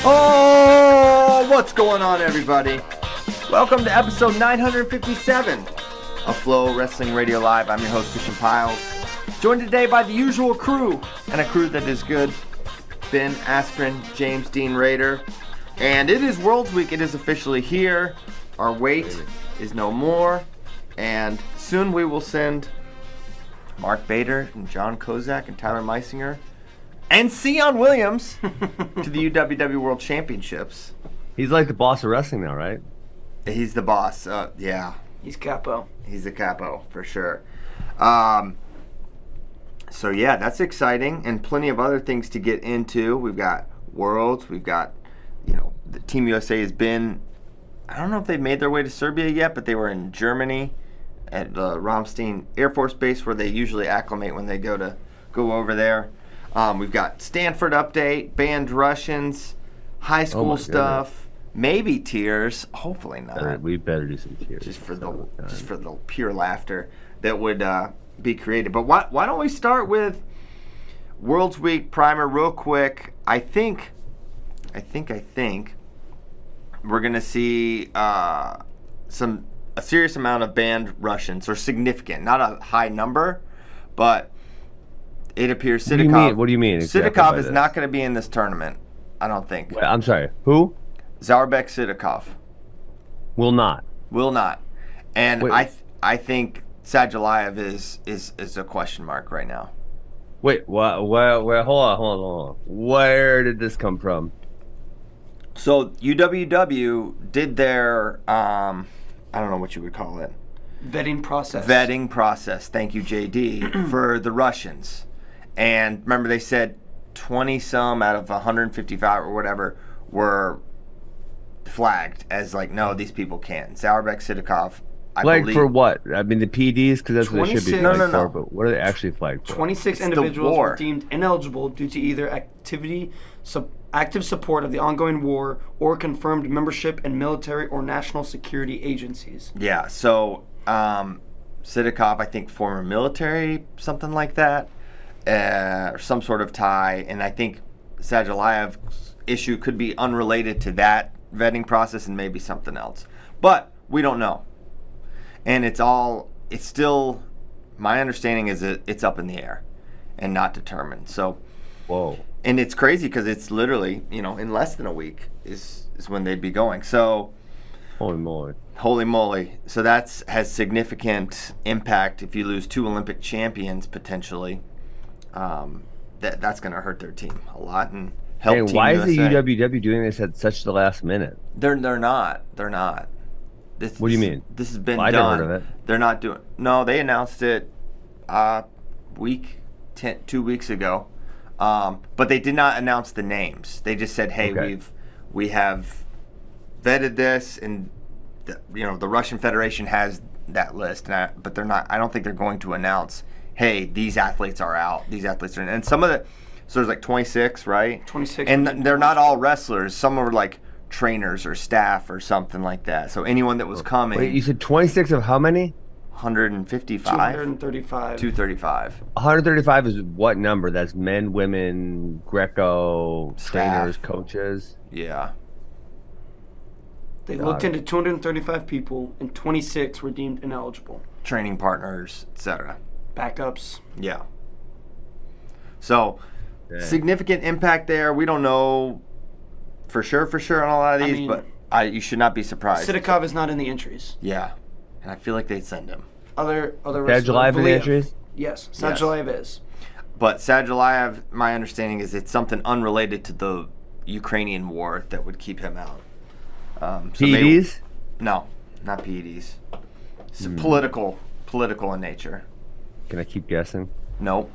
Oh, what's going on, everybody? Welcome to episode 957 of Flow Wrestling Radio Live. I'm your host, Christian Piles. Joined today by the usual crew, and a crew that is good. Ben Askren, James Dean Rader. And it is Worlds Week. It is officially here. Our wait is no more. And soon we will send Mark Bader and John Kozak and Tyler Meisinger and Sion Williams to the UWW World Championships. He's like the boss of wrestling now, right? He's the boss. Yeah. He's capo. He's the capo, for sure. So, yeah, that's exciting. And plenty of other things to get into. We've got Worlds. We've got, the Team USA has been, I don't know if they've made their way to Serbia yet, but they were in Germany at Ramstein Air Force Base, where they usually acclimate when they go over there. We've got Stanford update, banned Russians, high school stuff, maybe tears. Hopefully not. We better do some tears. Just for the pure laughter that would be created. But why don't we start with Worlds Week primer real quick? I think we're gonna see a serious amount of banned Russians, or significant, not a high number, but it appears Sidakov. What do you mean? Sidakov is not going to be in this tournament, I don't think. Wait, I'm sorry. Who? Zaurbek Sidakov. Will not. And I think Sadulayev is a question mark right now. Wait, where, hold on. Where did this come from? So UWW did their I don't know what you would call it. Vetting process. Thank you, JD, for the Russians. And remember, they said 20-some out of 155 or whatever were flagged as no, these people can't. Zaurbek, Sidakov, I believe. For what? I mean, the PDs, because that's what they should be flagged no. for, but what are they actually flagged for? 26 individuals were deemed ineligible due to either active support of the ongoing war or confirmed membership in military or national security agencies. Yeah, so Sidakov, I think former military, something like that, or some sort of tie, and I think Sadulayev's issue could be unrelated to that vetting process and maybe something else. But we don't know. And it's still, my understanding is that it's up in the air and not determined. So, whoa. And it's crazy because it's literally, in less than a week is when they'd be going. So, Holy moly. So that has significant impact if you lose 2 Olympic champions potentially. That's going to hurt their team a lot and help Team USA. Why is the UWW doing this at such the last minute? They're not. What do you mean? This has been done. I never heard of it. They're not doing. No, they announced it 2 weeks ago. But they did not announce the names. They just said, "Hey, we have vetted this, and the Russian Federation has that list." But they're not. I don't think they're going to announce, "Hey, these athletes are out. These athletes are in." And some of the, so there's 26, right? 26. And they're not all wrestlers. Some are trainers or staff or something like that. So anyone that was coming. Wait, you said 26 of how many? 155. 235. 235. 135 is what number? That's men, women, Greco, trainers, coaches? Yeah. They looked into 235 people, and 26 were deemed ineligible. Training partners, etc. Backups. Yeah. So, significant impact there. We don't know for sure on a lot of these, but you should not be surprised. Sidakov is not in the entries. Yeah. And I feel like they'd send him. Other Sadulayev in the entries? Yes, Sadulayev is. But Sadulayev, my understanding is it's something unrelated to the Ukrainian war that would keep him out. PEDs? No, not PEDs. It's political in nature. Can I keep guessing? Nope.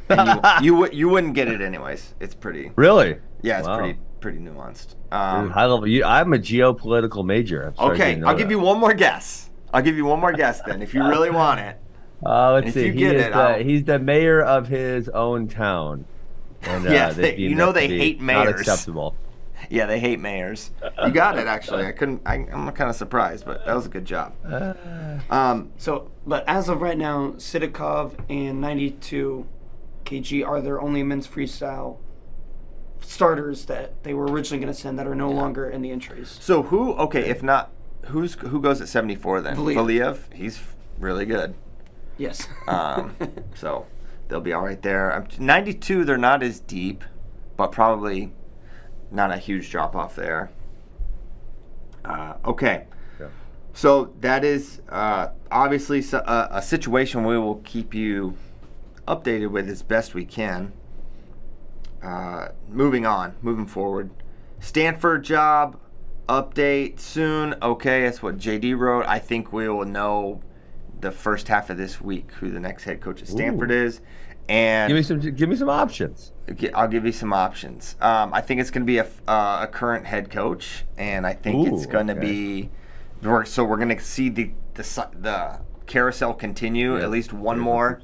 And you wouldn't get it anyways. It's pretty. Really? Yeah, it's pretty nuanced. High level. I'm a geopolitical major. Okay, I'll give you one more guess. Then, if you really want it. Let's see. He's the mayor of his own town. And, they hate mayors. Not acceptable. Yeah, they hate mayors. You got it, actually. I'm kind of surprised, but that was a good job. But as of right now, Sidakov and 92 kg are their only men's freestyle starters that they were originally going to send that are no longer in the entries. So who? Okay, if not, who goes at 74 then? Valiev. He's really good. Yes. So they'll be all right there. 92, they're not as deep, but probably not a huge drop off there. Okay. Yeah. So that is obviously a situation we will keep you updated with as best we can. Moving forward. Stanford job update soon. Okay, that's what JD wrote. I think we will know the first half of this week who the next head coach at Stanford is. And Give me some options. I'll give you some options. I think it's going to be a current head coach, and I think it's going to be. So we're going to see the carousel continue at least one more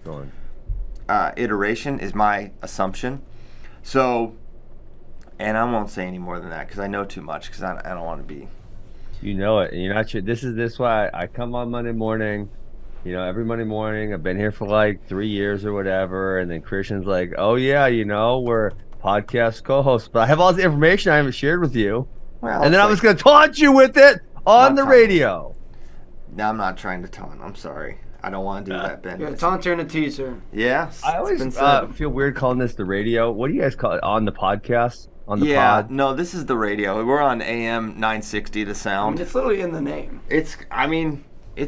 iteration is my assumption. So, and I won't say any more than that because I know too much because I don't want to be. You know it. And you're not sure. This is why I come on Monday morning. Every Monday morning, I've been here for like 3 years or whatever. And then Christian's like, oh, yeah, we're podcast co-hosts. But I have all this information I haven't shared with you. Well, and then I'm just going to taunt you with it on the radio. No, I'm not trying to taunt. I'm sorry. I don't want to do that, Ben. Yeah, taunter and a teaser. Yes. I always feel weird calling this the radio. What do you guys call it? On the podcast? On the pod? No, this is the radio. We're on AM 960, the sound. It's literally in the name. It's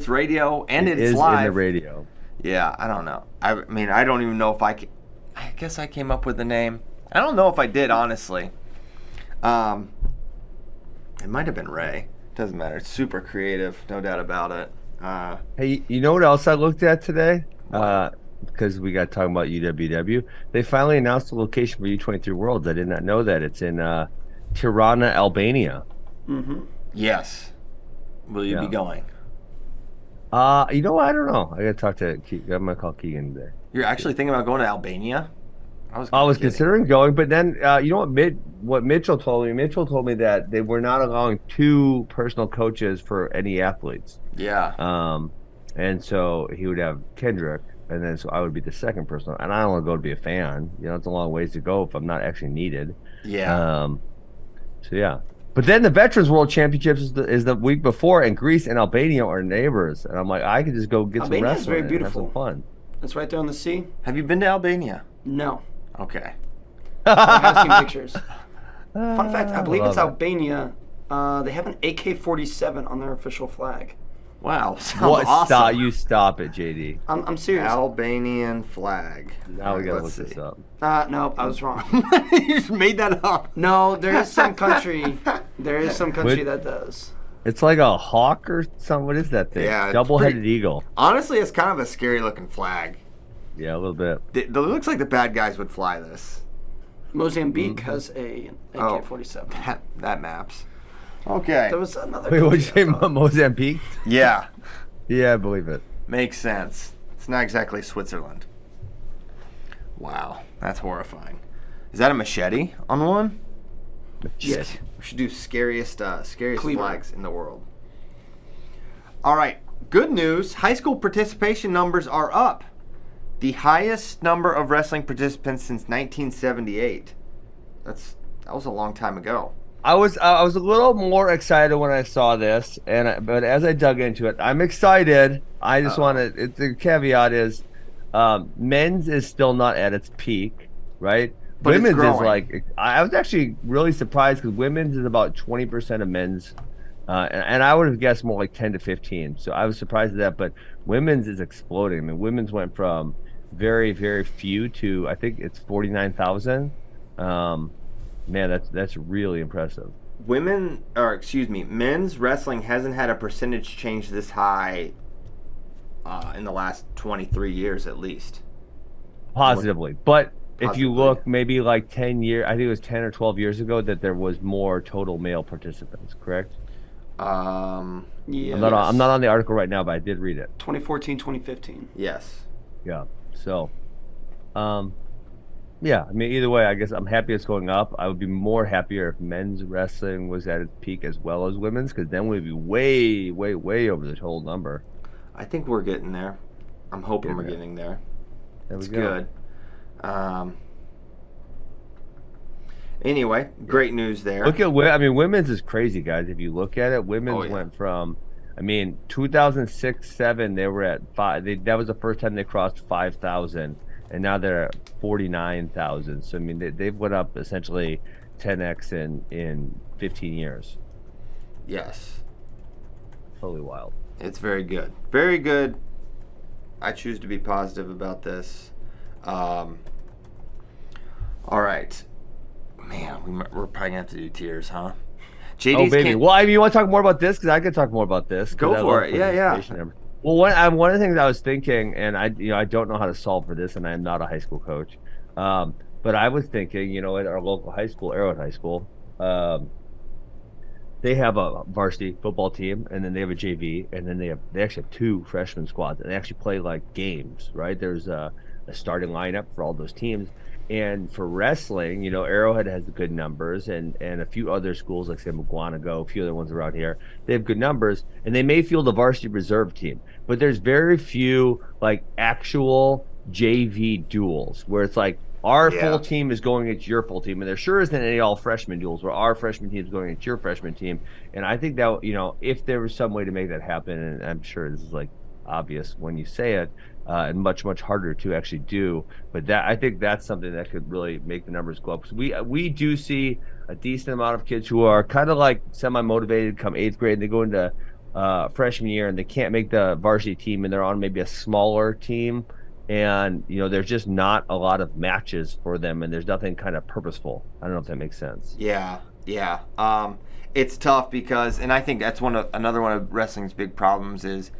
radio and it's live. In the radio. Yeah, I don't know. I don't even know if I guess I came up with the name. I don't know if I did, honestly. It might have been Ray. Doesn't matter. It's super creative, no doubt about it. Hey, you know what else I looked at today? Because we got talking about UWW. They finally announced the location for U23 Worlds. I did not know that. It's in Tirana, Albania. Mm-hmm. Yes. Will you be going? I don't know. I got to talk to Keegan. I'm going to call Keegan today. You're actually thinking about going to Albania? I was considering going, but then you know what Mitchell told me? Mitchell told me that they were not allowing 2 personal coaches for any athletes. Yeah. And so he would have Kendrick, and then so I would be the second person. And I don't want to go to be a fan. It's a long ways to go if I'm not actually needed. Yeah. So yeah. But then the Veterans World Championships is the week before, and Greece and Albania are neighbors. And I'm like, I could just go get some wrestling. Very beautiful. And have some fun. It's right there on the sea. Have you been to Albania? No. Okay. I have seen pictures. Fun fact, I believe it's Albania. They have an AK-47 on their official flag. Wow, sounds awesome. Stop it, JD. I'm serious. Albanian flag. Now we gotta look this up. No, I was wrong. You just made that up. No, there is some country. That does. It's like a hawk or something. What is that thing? Yeah, double-headed eagle. Honestly, it's kind of a scary-looking flag. Yeah, a little bit. It looks like the bad guys would fly this. Mozambique has a AK-47. That maps. Okay. There was another. Wait, what'd you say, Mozambique? Yeah. Yeah, I believe it. Makes sense. It's not exactly Switzerland. Wow, that's horrifying. Is that a machete on one? Yes. We should do scariest flags in the world. All right. Good news. High school participation numbers are up. The highest number of wrestling participants since 1978. That was a long time ago. I was a little more excited when I saw this, but as I dug into it, I'm excited. I just want to. The caveat is, men's is still not at its peak, right? But women's it's is like. I was actually really surprised because women's is about 20% of men's, and I would have guessed more like 10 to 15. So I was surprised at that. But women's is exploding. I mean, women's went from very, very few to I think it's 49,000. Man, that's really impressive. Men's wrestling hasn't had a percentage change this high in the last 23 years at least. Positively. But if you look maybe like 10 years, I think it was 10 or 12 years ago that there was more total male participants, correct? Yeah. I'm not on the article right now, but I did read it. 2014, 2015. Yes. Yeah. So, yeah, I mean, either way, I guess I'm happy it's going up. I would be more happier if men's wrestling was at its peak as well as women's, because then we'd be way, way, way over the total number. I think we're getting there. I'm hoping we're getting there. There It's we go. good. Anyway, great news there. Look at women's is crazy, guys. If you look at it, women's went from, 2006-07, they were at 5. That was the first time they crossed 5,000, and now they're at 49,000. So they've went up essentially 10x in 15 years. Yes. Totally wild. It's very good. Very good. I choose to be positive about this. All right. Man, we're probably going to have to do tiers, huh? JD's baby. Well, you want to talk more about this? Because I could talk more about this. Go for it. Yeah. Well, one of the things I was thinking, and I don't know how to solve for this, and I am not a high school coach, but I was thinking, at our local high school, Arrowhead High School, they have a varsity football team, and then they have a JV, and then they actually have 2 freshman squads, and they actually play like games, right? There's a starting lineup for all those teams. And for wrestling, Arrowhead has good numbers, and a few other schools, like say Mugwanago, a few other ones around here, they have good numbers, and they may field a varsity reserve team. But there's very few like actual JV duels where it's like our full team is going against your full team, and there sure isn't any all freshman duels where our freshman team is going against your freshman team. And I think that if there was some way to make that happen, and I'm sure this is like obvious when you say it. And much harder to actually do, but I think that's something that could really make the numbers go up. Because we do see a decent amount of kids who are kind of like semi-motivated come 8th grade, and they go into freshman year and they can't make the varsity team, and they're on maybe a smaller team, and there's just not a lot of matches for them, and there's nothing kind of purposeful. I don't know if that makes sense. Yeah. It's tough because, and I think that's another one of wrestling's big problems is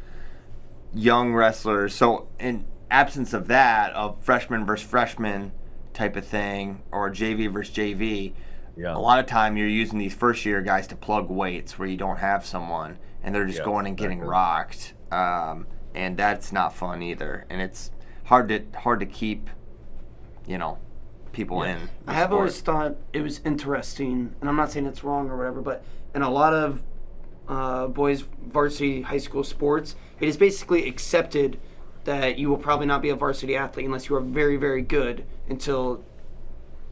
young wrestlers. So in absence of that, of freshman versus freshman type of thing, or JV versus JV, a lot of time you're using these first year guys to plug weights where you don't have someone, and they're just going and getting rocked, and that's not fun either. And it's hard to keep people in. I have always thought it was interesting, and I'm not saying it's wrong or whatever, but in a lot of boys varsity high school sports, it is basically accepted that you will probably not be a varsity athlete unless you are very, very good until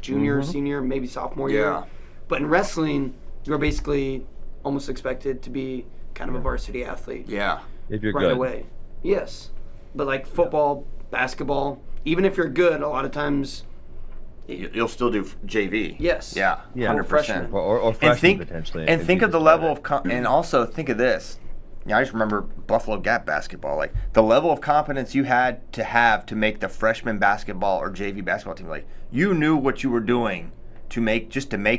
junior, senior, maybe sophomore year. But in wrestling, you're basically almost expected to be kind of a varsity athlete. Yeah. If you're right good. away. Yes. But like football, basketball, even if you're good, a lot of times you'll still do JV. Yes. Yeah. 100%. Or freshman potentially. And think of the level of and also think of this. I just remember Buffalo Gap basketball. Like the level of competence you had to make the freshman basketball or JV basketball team. Like you knew what you were doing to make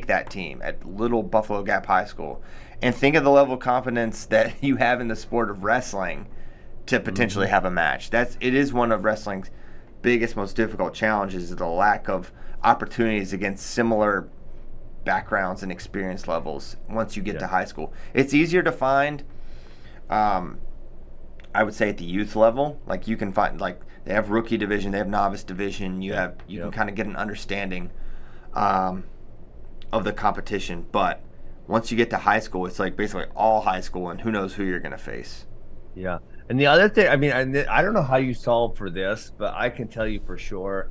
that team at little Buffalo Gap High School. And think of the level of competence that you have in the sport of wrestling to potentially have a match. It is one of wrestling's biggest, most difficult challenges is the lack of opportunities against similar backgrounds and experience levels once you get to high school. It's easier to find, I would say, at the youth level. Like you can find, like they have rookie division, they have novice division. You can kind of get an understanding of the competition. But once you get to high school, it's like basically all high school, and who knows who you're going to face. Yeah. And the other thing, I don't know how you solve for this, but I can tell you for sure,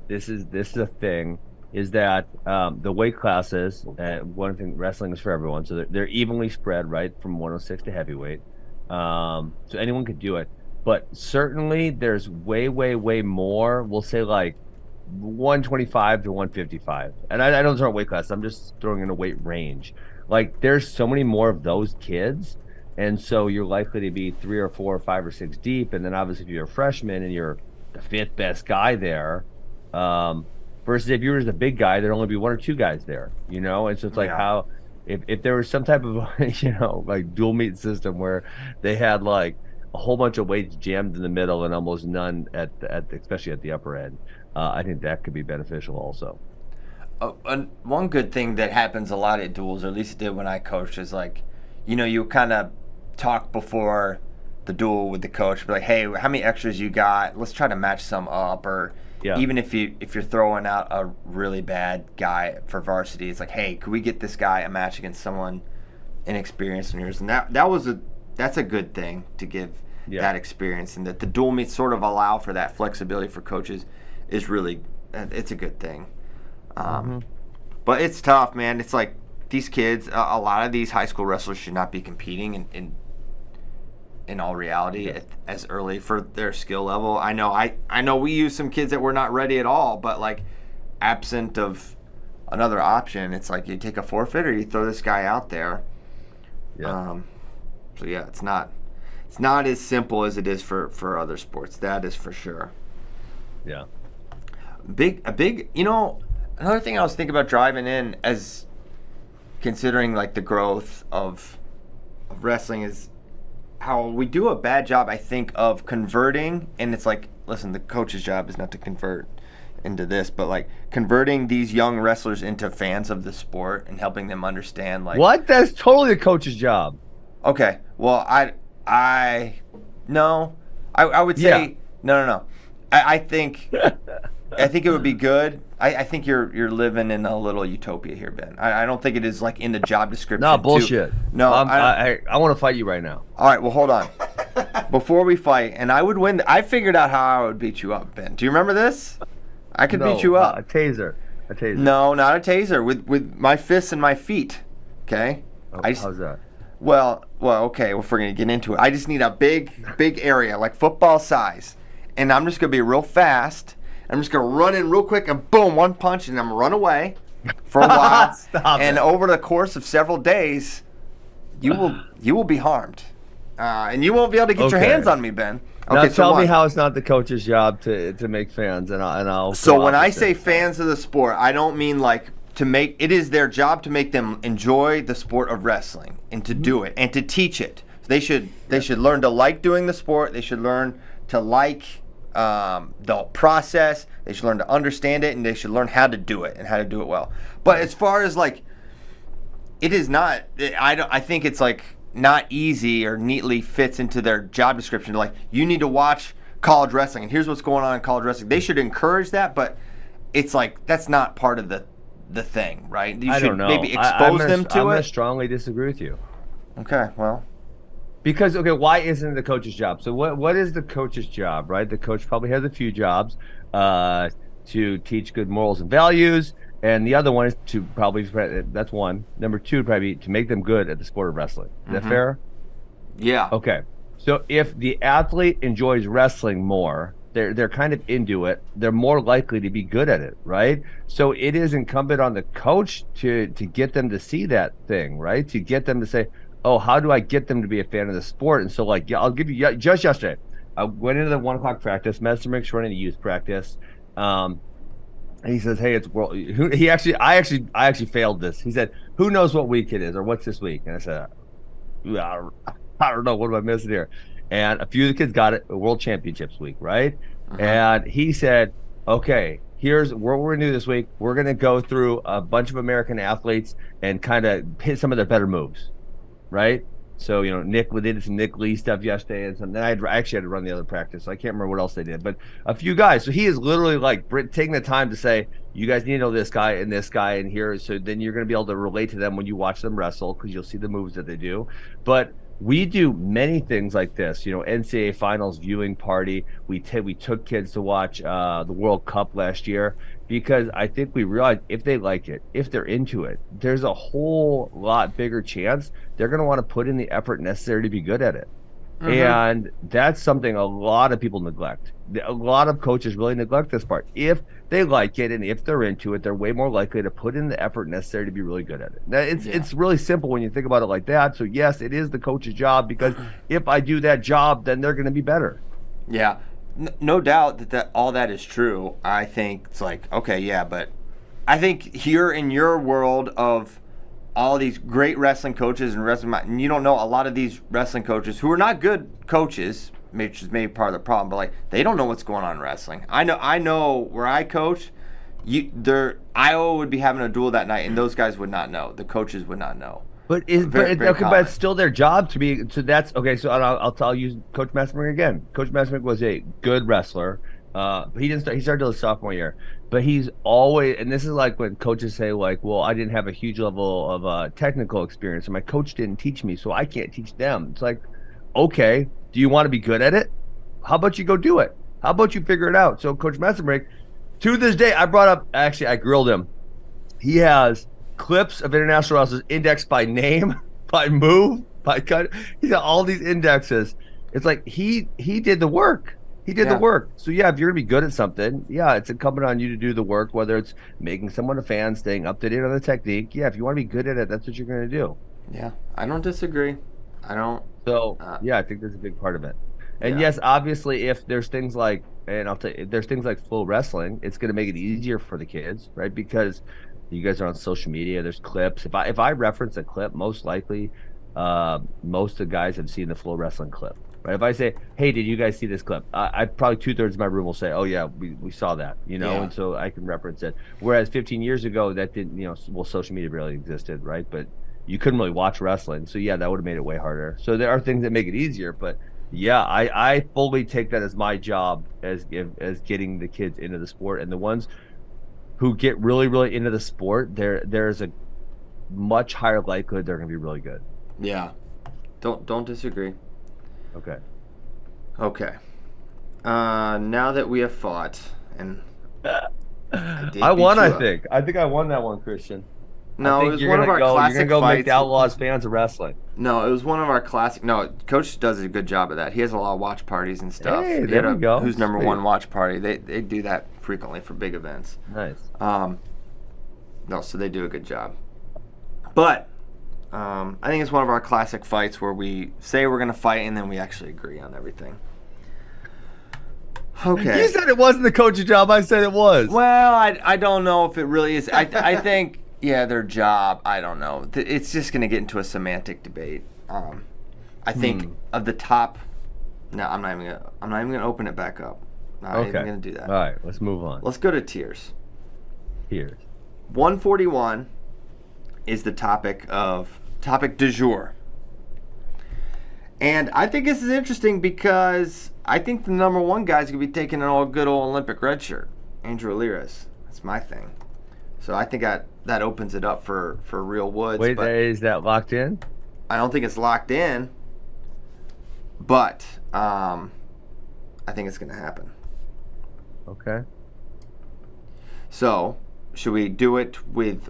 this is a thing, is that the weight classes, one thing, wrestling is for everyone, so they're evenly spread, right, from 106 to heavyweight. So anyone could do it. But certainly there's way, way, way more, we'll say like 125 to 155. And I don't throw weight class, I'm just throwing in a weight range. Like there's so many more of those kids. And so you're likely to be 3 or 4 or 5 or 6 deep. And then obviously if you're a freshman and you're the 5th best guy there, versus if you were just a big guy, there'd only be 1 or 2 guys there, And so it's like how, if there was some type of, like dual meet system where they had like a whole bunch of weights jammed in the middle and almost none especially at the upper end, I think that could be beneficial also. One good thing that happens a lot at duels, or at least it did when I coached, is like, you kind of talk before the duel with the coach, be like, hey, how many extras you got? Let's try to match some up, or even if you're throwing out a really bad guy for varsity, it's like, hey, could we get this guy a match against someone inexperienced in yours? And that's a good thing to give that experience, and that the dual meets sort of allow for that flexibility for coaches is really, it's a good thing. But it's tough, man. It's like these kids, a lot of these high school wrestlers should not be competing in all reality as early for their skill level. I know we use some kids that were not ready at all, but like absent of another option, it's like you take a forfeit or you throw this guy out there. Yeah. So yeah, it's not as simple as it is for other sports. That is for sure. Yeah. A big, another thing I was thinking about driving in as considering like the growth of wrestling is how we do a bad job, I think, of converting, and it's like, listen, the coach's job is not to convert into this, but like converting these young wrestlers into fans of the sport and helping them understand like What? That's totally the coach's job. Okay. Well, I would say no. I think it would be good. I think you're living in a little utopia here, Ben. I don't think it is like in the job description. No, bullshit. No, I want to fight you right now. All right, well, hold on. Before we fight, and I would win. I figured out how I would beat you up, Ben. Do you remember this? I could beat you up. A taser. No, not a taser. With my fists and my feet. Okay. How's that? Well, okay. Well, if we're gonna get into it, I just need a big area, like football size, and I'm just gonna be real fast. I'm just gonna run in real quick and boom, one punch, and I'm gonna run away for a while. And over the course of several days, you will be harmed, and you won't be able to get your hands on me, Ben. Now Okay, tell me how it's not the coach's job to make fans, and I'll. So when I say fans of the sport, I don't mean like to make it is their job to make them enjoy the sport of wrestling and to do it and to teach it. They should learn to like doing the sport. They should learn to like the process. They should learn to understand it, and they should learn how to do it and how to do it well. But as far as like, it is not. I think it's like not easy or neatly fits into their job description. Like, you need to watch college wrestling, and here's what's going on in college wrestling. They should encourage that, but it's like that's not part of the thing, right? You should maybe expose them to it. I'm going to strongly disagree with you. Okay, well. Because, why isn't it the coach's job? So what is the coach's job, right? The coach probably has a few jobs to teach good morals and values, and the other one is to probably, that's one. Number two would probably be to make them good at the sport of wrestling. Is that fair? Yeah. Okay. So if the athlete enjoys wrestling more, they're kind of into it, they're more likely to be good at it, right? So it is incumbent on the coach to get them to see that thing, right? To get them to say, oh, how do I get them to be a fan of the sport? And so, like, I'll give you, just yesterday, I went into the 1 o'clock practice, Mr. Mick's running a youth practice, and he says, hey, it's world. I actually failed this. He said, who knows what week it is or what's this week? And I said, I don't know, what am I missing here? And a few of the kids got it, World Championships week, right? And he said, okay, here's what we're going to do this week. We're going to go through a bunch of American athletes and kind of hit some of their better moves, right? So, Nick, we did some Nick Lee stuff yesterday, and then I actually had to run the other practice, so I can't remember what else they did, but a few guys. So he is literally like taking the time to say, you guys need to know this guy and here, so then you're going to be able to relate to them when you watch them wrestle, because you'll see the moves that they do. But we do many things like this, NCAA finals viewing party. We took kids to watch the World Cup last year, because I think we realized if they like it, if they're into it, there's a whole lot bigger chance they're going to want to put in the effort necessary to be good at it. And that's something a lot of people neglect. A lot of coaches really neglect this part. If they like it and if they're into it, they're way more likely to put in the effort necessary to be really good at it. Now, it's really simple when you think about it like that. So yes, it is the coach's job, because if I do that job, then they're going to be better. Yeah, no doubt that all that is true. I think it's like, okay, yeah, but I think here in your world of all these great wrestling coaches and you don't know a lot of these wrestling coaches who are not good coaches, which is maybe part of the problem, but like they don't know what's going on in wrestling. I know where I coach, Iowa would be having a duel that night, and those guys would not know. The coaches would not know. But it's still their job to be. So that's okay. So I'll use Coach Messerman again. Coach Messerman was a good wrestler. He didn't start. He started his sophomore year, but he's always. And this is like when coaches say, like, "Well, I didn't have a huge level of technical experience, and my coach didn't teach me, so I can't teach them." It's like, okay, do you want to be good at it? How about you go do it? How about you figure it out? So Coach Messerman, to this day, I grilled him. he has clips of international wrestlers indexed by name, by move, by cut. He's got all these indexes. It's like he did the work. He did the work. So yeah, if you're gonna be good at something, yeah, it's incumbent on you to do the work, whether it's making someone a fan, staying up to date on the technique. Yeah, if you want to be good at it, that's what you're gonna do. Yeah, I don't disagree. I don't. So yeah, I think that's a big part of it. And yes, obviously, if there's things like, and I'll tell you, if there's things like FloWrestling, it's gonna make it easier for the kids, right? Because you guys are on social media. There's clips. If I reference a clip, most likely, most of the guys have seen the FloWrestling clip. Right? If I say, "Hey, did you guys see this clip?" I probably 2/3 of my room will say, "Oh yeah, we saw that," and so I can reference it. Whereas 15 years ago, that didn't, social media barely existed, right? But you couldn't really watch wrestling, so yeah, that would have made it way harder. So there are things that make it easier, but yeah, I fully take that as my job as getting the kids into the sport, and the ones who get really, really into the sport, there's a much higher likelihood they're going to be really good. Yeah, don't disagree. Okay. Now that we have fought, and I won. I think I won that one, Christian. No, it was one of our classic You're gonna go fights. make the Outlaws fans of wrestling. No, it was one of our classic. No, Coach does a good job of that. He has a lot of watch parties and stuff. Hey, there we go. Who's number one watch party? They do that frequently for big events. Nice. No, so they do a good job. But I think it's one of our classic fights where we say we're gonna fight and then we actually agree on everything. Okay. You said it wasn't the coach's job. I said it was. Well, I don't know if it really is. I think. Yeah, their job. I don't know. It's just going to get into a semantic debate. I think of the top. No, I'm not even gonna open it back up. Not even gonna do that. All right, let's move on. Let's go to tiers. Tiers. 141 is the topic du jour, and I think this is interesting because I think the number one guy's gonna be taking an good old Olympic red shirt, Andrew Alirez. That's my thing. So I think that opens it up for real Woods. Wait, but is that locked in? I don't think it's locked in, but I think it's going to happen. Okay. So should we do it with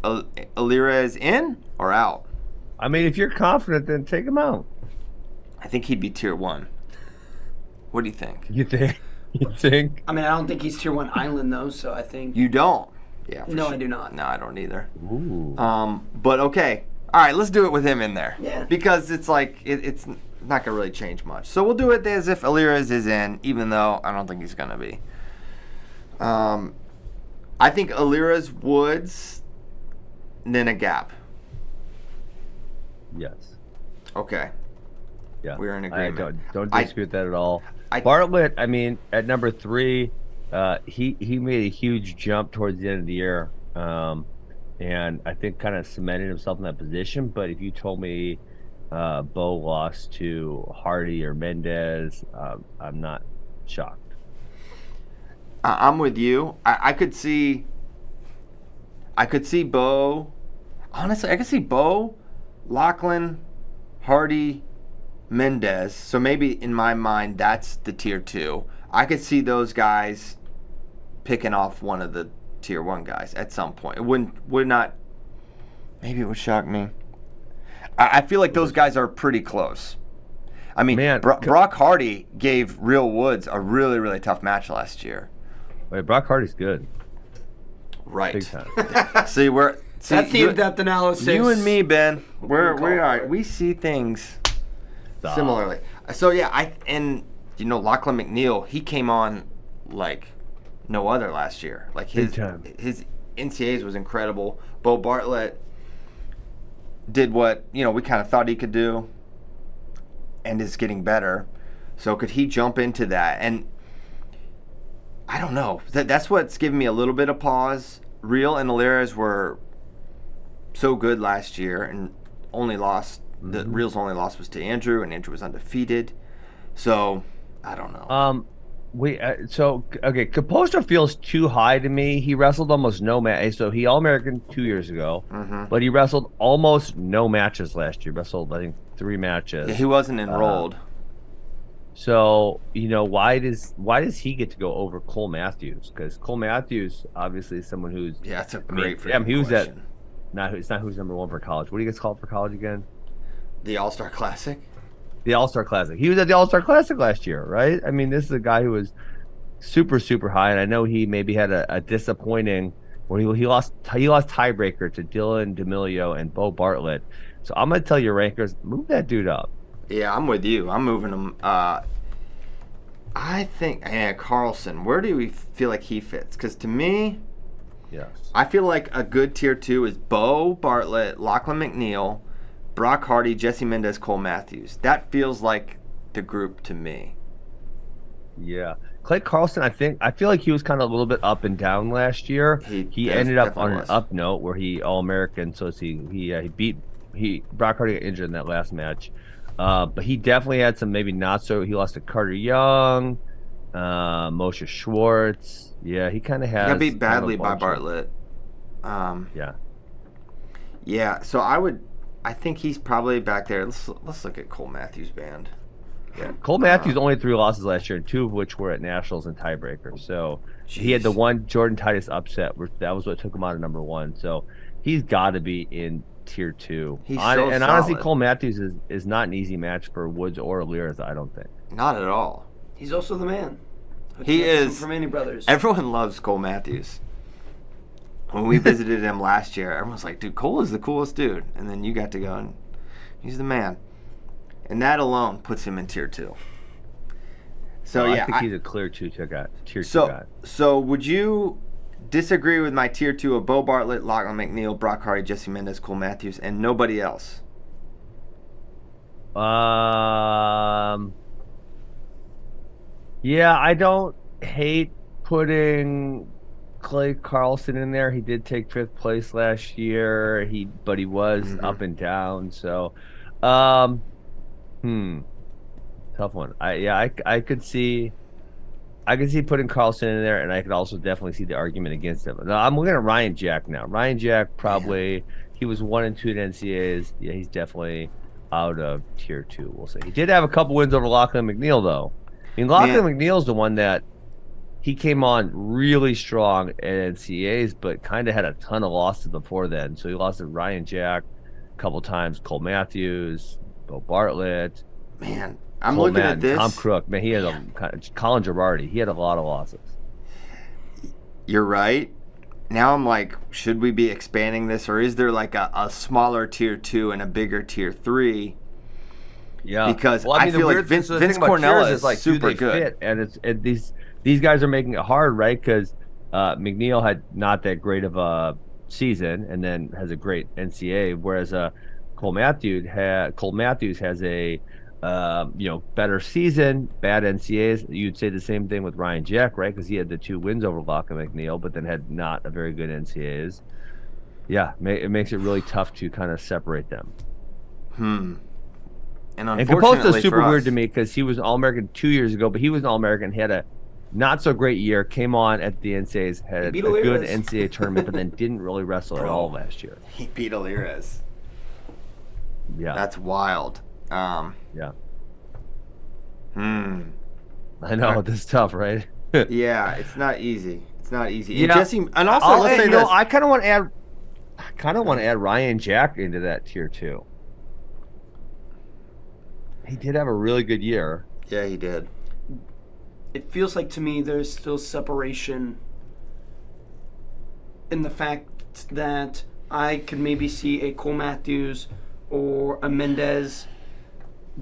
Alirez in or out? I mean, if you're confident, then take him out. I think he'd be tier 1. What do you think? You think? You think? I mean, I don't think he's tier 1 island though, so I think. You don't? Yeah. No, sure. I do not. No, I don't either. Ooh. But okay. All right, let's do it with him in there. Yeah. Because it's like it's not gonna really change much. So we'll do it as if Alirez is in, even though I don't think he's gonna be. I think Alirez, Woods, and then a gap. Yes. Okay. Yeah. We're in agreement. Don't dispute that at all. Bartlett, I mean, at number 3, he made a huge jump towards the end of the year, and I think kind of cemented himself in that position. But if you told me Bo lost to Hardy or Mendez, I'm not shocked. I'm with you. I could see Bo. Honestly, I could see Bo, Lachlan, Hardy, Mendez. So maybe in my mind, that's the tier 2. I could see those guys picking off one of the tier 1 guys at some point. It would not. Maybe it would shock me. I feel like those guys are pretty close. I mean, Brock Hardy gave Real Woods a really, really tough match last year. Wait, Brock Hardy's good. Right. Big time. That's the in-depth analysis. You and me, Ben, we see things similarly. So yeah, Lachlan McNeil, he came on like no other last year. Like his NCAAs was incredible. Bo Bartlett did what we kind of thought he could do, and is getting better. So could he jump into that? And I don't know. That's what's giving me a little bit of pause. Real and Alirez were so good last year, and only lost. The Real's only loss was to Andrew, and Andrew was undefeated. So I don't know. Kaposta feels too high to me. He wrestled almost no match. So he All-American 2 years ago, but he wrestled almost no matches last year. Wrestled, I think, 3 matches. Yeah, he wasn't enrolled. So, why does he get to go over Cole Matthews? Because Cole Matthews obviously is someone who's that's a great he was question. It's not who's number one for college. What do you guys call it for college again? The All-Star Classic. The All-Star Classic. He was at the All-Star Classic last year, right? I mean, this is a guy who was super, super high, and I know he maybe had a disappointing where he lost tiebreaker to Dylan D'Amelio and Bo Bartlett. So I'm gonna tell your rankers, move that dude up. Yeah, I'm with you. I'm moving him. I think Carlson. Where do we feel like he fits? Because to me, yes, I feel like a good tier 2 is Bo Bartlett, Lachlan McNeil, Brock Hardy, Jesse Mendez, Cole Matthews. That feels like the group to me. Yeah. Clay Carlson, I feel like he was kind of a little bit up and down last year. He ended up on an up note where he All-American. So he beat Brock Hardy got injured in that last match. But he definitely had some maybe not so. He lost to Carter Young, Moshe Schwartz. Yeah, he kind of has. He got beat badly by Bartlett. Yeah. Yeah, so I think he's probably back there. Let's look at Cole Matthews' band. Yeah, Cole Matthews only had 3 losses last year, and 2 of which were at Nationals and tiebreakers. So he had the one Jordan Titus upset, which that was what took him out of number 1. So he's got to be in tier 2. He's and honestly, Cole Matthews is not an easy match for Woods or Aliras, I don't think. Not at all. He's also the man. He is. From any brothers. Everyone loves Cole Matthews. When we visited him last year, everyone's like, dude, Cole is the coolest dude. And then you got to go, and he's the man. And that alone puts him in tier 2. So, I think he's a clear tier 2 guy. So would you disagree with my tier 2 of Bo Bartlett, Lachlan McNeil, Brock Hardy, Jesse Mendez, Cole Matthews, and nobody else? Yeah, I don't hate putting Clay Carlson in there. He did take 5th place last year. But he was up and down. So, tough one. I could see putting Carlson in there, and I could also definitely see the argument against him. Now, I'm looking at Ryan Jack now. Ryan Jack probably he was 1 and 2 at NCAAs. Yeah, he's definitely out of tier 2. We'll say he did have a couple wins over Lachlan McNeil though. I mean, Lachlan McNeil's the one that he came on really strong at NCAAs, but kind of had a ton of losses before then. So he lost to Ryan Jack a couple times, Cole Matthews, Bo Bartlett. Man, I'm looking at this. Tom Crook. Man, he had Colin Girardi. He had a lot of losses. You're right. Now I'm like, should we be expanding this, or is there like a smaller tier 2 and a bigger tier 3? Yeah, because I feel like Vince Cornell is like super good, and these guys are making it hard, right? Because McNeil had not that great of a season, and then has a great NCAA, whereas Cole Matthews has a better season, bad NCAAs. You'd say the same thing with Ryan Jack, right? Because he had the 2 wins over Lachlan McNeil, but then had not a very good NCAAs. Yeah, it makes it really tough to kind of separate them. And Caposto's super weird to me because he was an All-American 2 years ago, but he was an All-American. He had a not so great year, came on at the NCAAs, had a good NCAA tournament, but then didn't really wrestle at all last year. He beat Aliras. Yeah. That's wild. Yeah. I know, this is tough, right? Yeah, it's not easy. And Yeah. Jesse, and also let's say this. I kind of want to add Ryan Jack into that tier 2. He did have a really good year. Yeah, he did. It feels like to me there's still separation in the fact that I could maybe see a Cole Matthews or a Mendez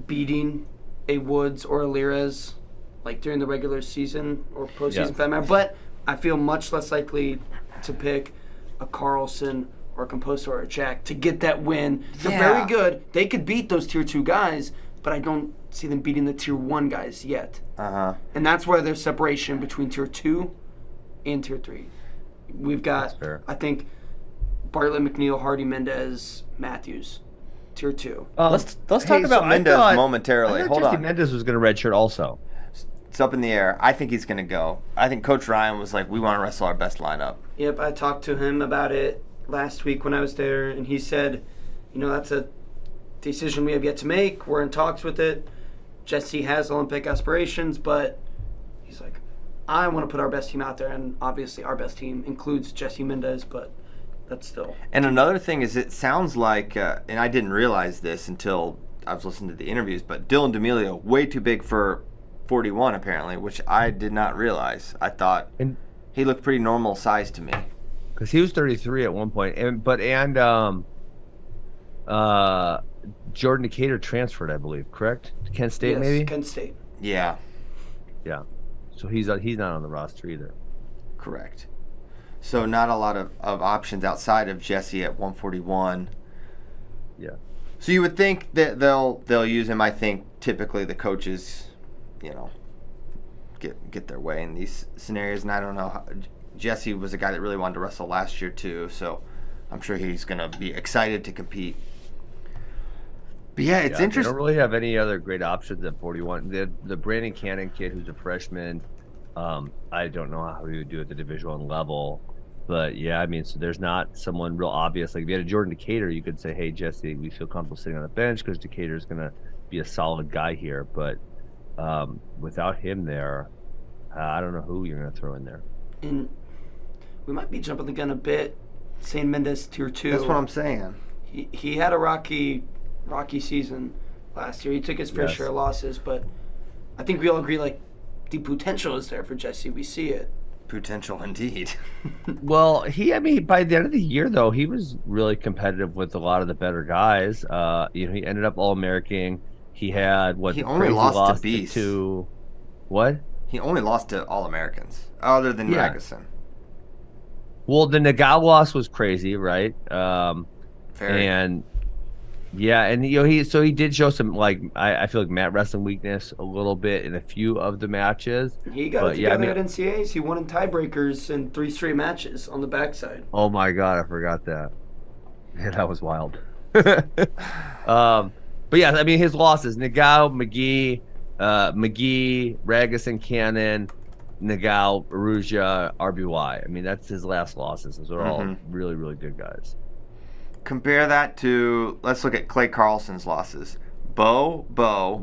beating a Woods or a Liras like during the regular season or postseason for that matter. But I feel much less likely to pick a Carlson or a Composto or a Jack to get that win. They're very good. They could beat those tier 2 guys, but I don't see them beating the tier 1 guys yet. And that's where there's separation between tier 2 and tier 3. We've got, I think, Bartlett, McNeil, Hardy, Mendez, Matthews, tier 2. Let's talk about Mendez momentarily. Hold on. Mendez was going to redshirt also. It's up in the air. I think he's going to go. I think Coach Ryan was like, we want to wrestle our best lineup. Yep, I talked to him about it last week when I was there, and he said, that's a decision we have yet to make. We're in talks with it. Jesse has Olympic aspirations, but he's like, I want to put our best team out there, and obviously our best team includes Jesse Mendez, but that's still. And another thing is, it sounds like, and I didn't realize this until I was listening to the interviews, but Dylan D'Amelio, way too big for 41 apparently, which I did not realize. I thought he looked pretty normal size to me. Because he was 33 at one point, and Jordan Decatur transferred, I believe, correct? To Kent State, Yes, maybe? Kent State. Yeah, Yeah. So he's not on the roster either. correct. So not a lot of options outside of Jesse at 141. Yeah. So you would think that they'll use him. I think typically the coaches, get their way in these scenarios, and I don't know. Jesse was a guy that really wanted to wrestle last year too, so I'm sure he's going to be excited to compete. But yeah, it's They interesting. don't really have any other great options at 41. The Brandon Cannon kid, who's a freshman, I don't know how he would do at the Division I level. But yeah, I mean, so there's not someone real obvious. Like if you had a Jordan Decatur, you could say, hey, Jesse, we feel comfortable sitting on the bench because Decatur is going to be a solid guy here. But without him there, I don't know who you're going to throw in there. And we might be jumping the gun a bit, saying Mendez tier 2. That's what I'm saying. He had a rocky season last year. He took his fair Yes. share of losses, but I think we all agree, like, the potential is there for Jesse. We see it. Potential indeed. Well, by the end of the year, though, he was really competitive with a lot of the better guys. He ended up All-American. He had He only lost to Beast. What? He only lost to All-Americans, other than Yeah. Ragusan. Well, the Nagao loss was crazy, right? Very. And yeah, and he did show some, like, I feel like mat wrestling weakness a little bit in a few of the matches. He got it together at NCAAs. He won in tiebreakers in 3 straight matches on the backside. Oh my God, I forgot that. Yeah, that was wild. But yeah, I mean, his losses: Nagao, McGee, Ragusan, Cannon, Nagao, Aruja, RBY. I mean, that's his last losses. Those are all really, really good guys. Compare that to, let's look at Clay Carlson's losses. Bo,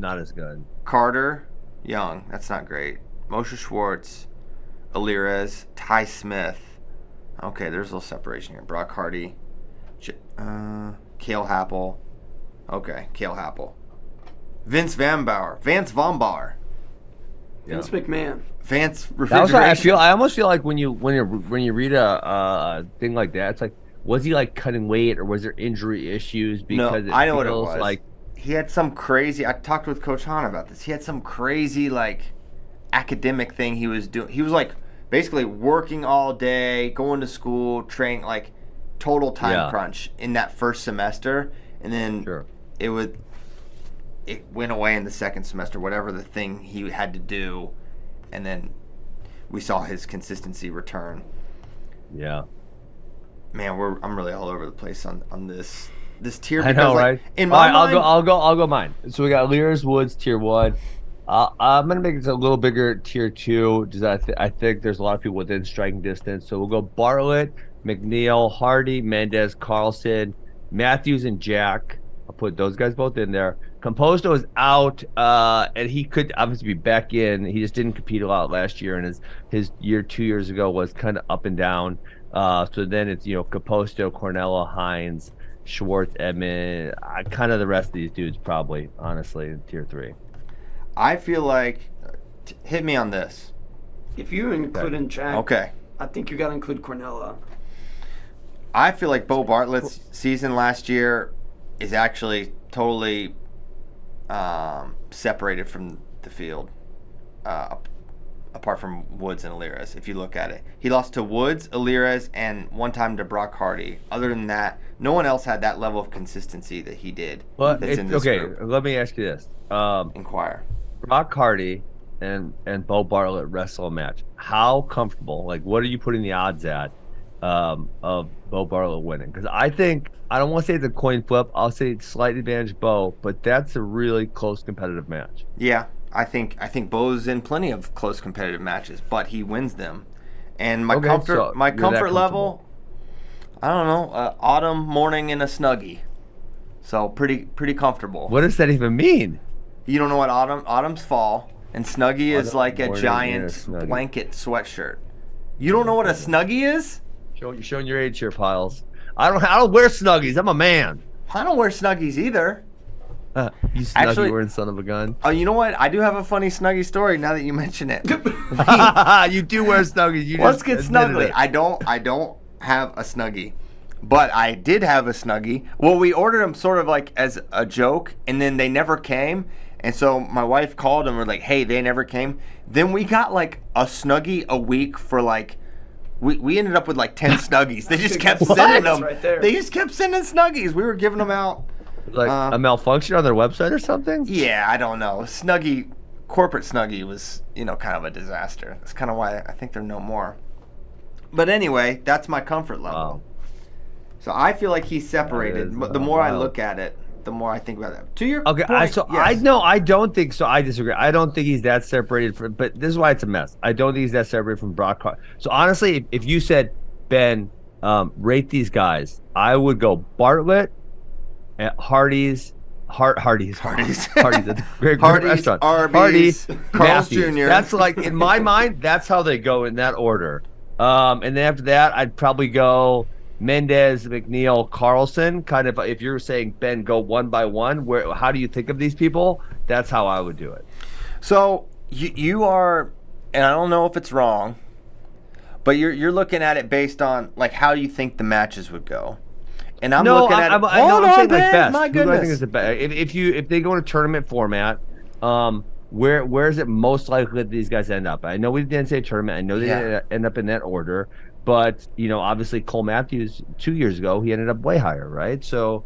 Not as good. Carter, Young. That's not great. Moshe Schwartz, Alirez, Ty Smith. Okay, there's a little separation here. Brock Hardy, Cale Happel. Okay, Cale Happel. Vance Von Bar. Vince McMahon. Vance That's Refrigeration. what I feel. I almost feel like when you read a thing like that, it's like, was he like cutting weight or was there injury issues? Because No, I know what it feels was. like He had some crazy. I talked with Coach Hahn about this. He had some crazy like academic thing he was doing. He was like basically working all day, going to school, training, like total time crunch in that first semester, and then it went away in the second semester. Whatever the thing he had to do, and then we saw his consistency return. Yeah. Man, I'm really all over the place on this tier. I know, right? In my mind, I'll go mine. So we got Lears Woods tier 1. I'm gonna make this a little bigger tier 2, because I think there's a lot of people within striking distance. So we'll go Bartlett, McNeil, Hardy, Mendez, Carlson, Matthews, and Jack. I'll put those guys both in there. Composto is out, and he could obviously be back in. He just didn't compete a lot last year, and his year 2 years ago was kind of up and down. So then it's Composto, Cornello, Hines, Schwartz, Edmond, kind of the rest of these dudes probably, honestly, in tier 3. I feel like hit me on this. If you include in Jack, Okay. I think you got to include Cornella. I feel like Bo Bartlett's season last year is actually totally separated from the field, apart from Woods and Alirez. If you look at it, he lost to Woods, Alirez, and one time to Brock Hardy. Other than that, no one else had that level of consistency that he did. Well, that's in this group. Let me ask you this: Inquire. Brock Hardy and Bo Bartlett wrestle a match. How comfortable? Like, what are you putting the odds at of Bo Bartlett winning? Because I think, I don't want to say it's a coin flip. I'll say it's slightly advantage Bo, but that's a really close competitive match. Yeah, I think Bo's in plenty of close competitive matches, but he wins them. And my comfort level, I don't know, autumn morning in a Snuggie. So pretty comfortable. What does that even mean? You don't know what autumn's fall, and Snuggie is like a morning giant and a Snuggie. blanket sweatshirt. You don't know what a Snuggie is? You're showing your age here, Piles. I don't wear Snuggies. I'm a man. I don't wear Snuggies either. You Snuggie Actually- wearing son of a gun. Oh, you know what? I do have a funny Snuggie story now that you mention it. You do wear Snuggies. You Let's just get admitted Snuggly. it. I don't have a Snuggie, but I did have a Snuggie. Well, we ordered them sort of like as a joke, and then they never came. And so my wife called and we're like, "Hey, they never came." Then we got like a Snuggie a week for like. We ended up with like 10 Snuggies. They just kept sending them. Right there. They just kept sending Snuggies. We were giving them out. Like a malfunction on their website or something? Yeah, I don't know. Corporate Snuggie was, kind of a disaster. That's kind of why I think they're no more. But anyway, that's my comfort level. Wow. So I feel like he's separated. That is, The more I wow. look at it, the more I think about that. To your Okay, point, yes. I don't think so. I disagree. I don't think he's that separated from. But this is why it's a mess. I don't think he's that separated from Brock. So honestly, if you said, Ben, rate these guys, I would go Bartlett, at Hardee's. Hardee's. Hardee's. That's a great Hardee's, restaurant. Arby's, Carl's Matthews. Jr. That's like in my mind. That's how they go in that order. And then after that, I'd probably go Mendez, McNeil, Carlson. Kind of, if you're saying, Ben, go one by one. How do you think of these people? That's how I would do it. So you are, and I don't know if it's wrong, but you're looking at it based on like how you think the matches would go. And I'm looking at it. I'm saying like best. My Who do I think goodness. is the best? If they go in a tournament format, where is it most likely that these guys end up? I know we didn't say tournament. I know they didn't end up in that order, but obviously Cole Matthews 2 years ago he ended up way higher, right? So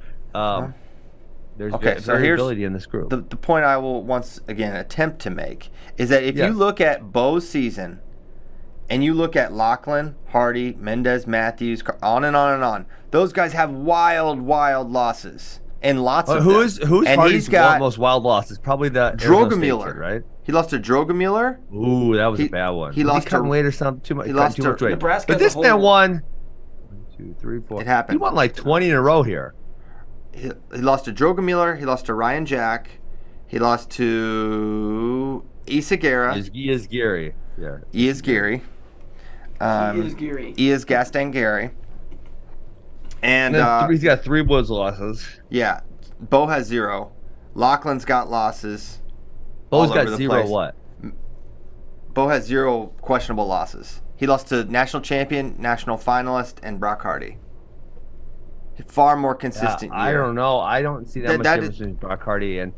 there's variability in this group. The point I will once again attempt to make is that if you look at Bo's season, and you look at Lachlan, Hardy, Mendez, Matthews, on and on and on, those guys have wild losses. And lots of who's them. And Hardy's he's got most wild loss? It's probably the Arizona State Drogemuller, kid, right? He lost to Drogemuller. Ooh, that was a bad one. He Was lost come to late or something. Too much. he lost too to much weight. Nebraska But as a this man whole. won. 1, 2, 3, 4. It happened. He won like 20 in a row here. He lost to Drogemuller. He lost to Ryan Jack. He lost to Isagera. He is Gary. Yeah. He is Gary. He is Geary. He is Gaston Gary. And then he's got 3 Woods losses. yeah, Bo has 0. Lachlan's got losses. Bo's all over got the 0 place. what? Bo has 0 questionable losses. He lost to national champion, national finalist, and Brock Hardy. Far more consistent year. I don't know. I don't see that much that difference between Brock Hardy and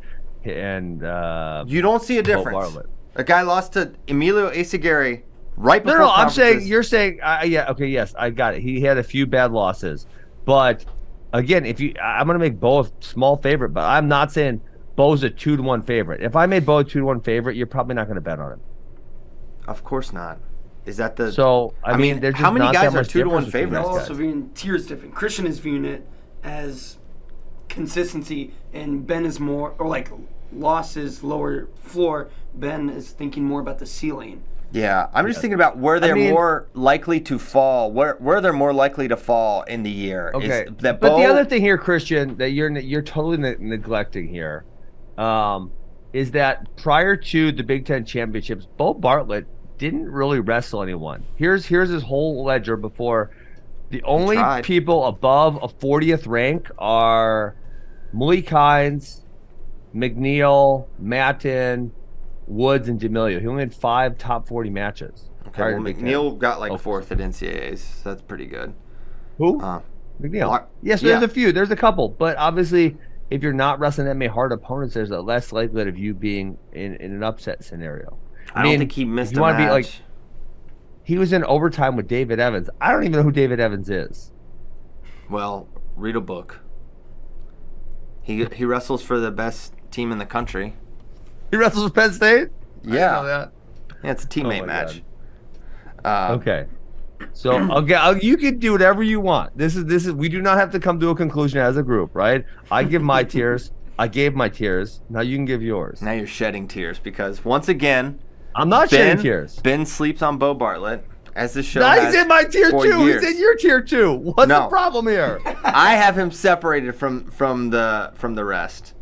You don't see a Bo difference. Bartlett. A guy lost to Emilio Isagari right before No, I'm saying conferences. you're saying yes, I got it. He had a few bad losses, but again, I'm gonna make Bo a small favorite, but I'm not saying Bo's a 2-1 favorite. If I made Bo a 2-1 favorite, you're probably not gonna bet on him. Of course not. Is that the So I mean, there's how just many not guys that are much 2-1 difference between favorites? these They're guys. also viewing tiers different. Christian is viewing it as consistency, and Ben is more, or like losses, lower floor. Ben is thinking more about the ceiling. Yeah, I'm just thinking about where they're mean- more likely to fall. Where they're more likely to fall in the year. Okay, Is that but the Bo- other thing here, Christian, that you're totally neglecting here, is that prior to the Big Ten championships, Bo Bartlett didn't really wrestle anyone. Here's his whole ledger before. The only tried. people above a 40th rank are Malik Hines, McNeil, Matten, Woods, and D'Amelio. He only had 5 top 40 matches. Okay, prior well, to Big Ten. McNeil got like Oh. 4th at NCAAs, so that's pretty good. Who? Uh, McNeil. Mark- Yes, yeah. there's a few. There's a couple. But obviously, if you're not wrestling that many hard opponents, there's a less likelihood of you being in an upset scenario. I don't think he missed you a wanna match. be like, he was in overtime with David Evans. I don't even know who David Evans is. Well, read a book. He wrestles for the best team in the country. He wrestles with Penn State? I didn't Yeah. know that. Yeah, it's a teammate Oh my match. Okay. So you can do whatever you want. This is we do not have to come to a conclusion as a group, right? I give my tiers. I gave my tiers. Now you can give yours. Now you're shedding tears because once again, I'm not shedding tears. Ben sleeps on Bo Bartlett as the show No, has he's in my tier for 2. years. He's in your tier 2. What's No. the problem here? I have him separated from the rest.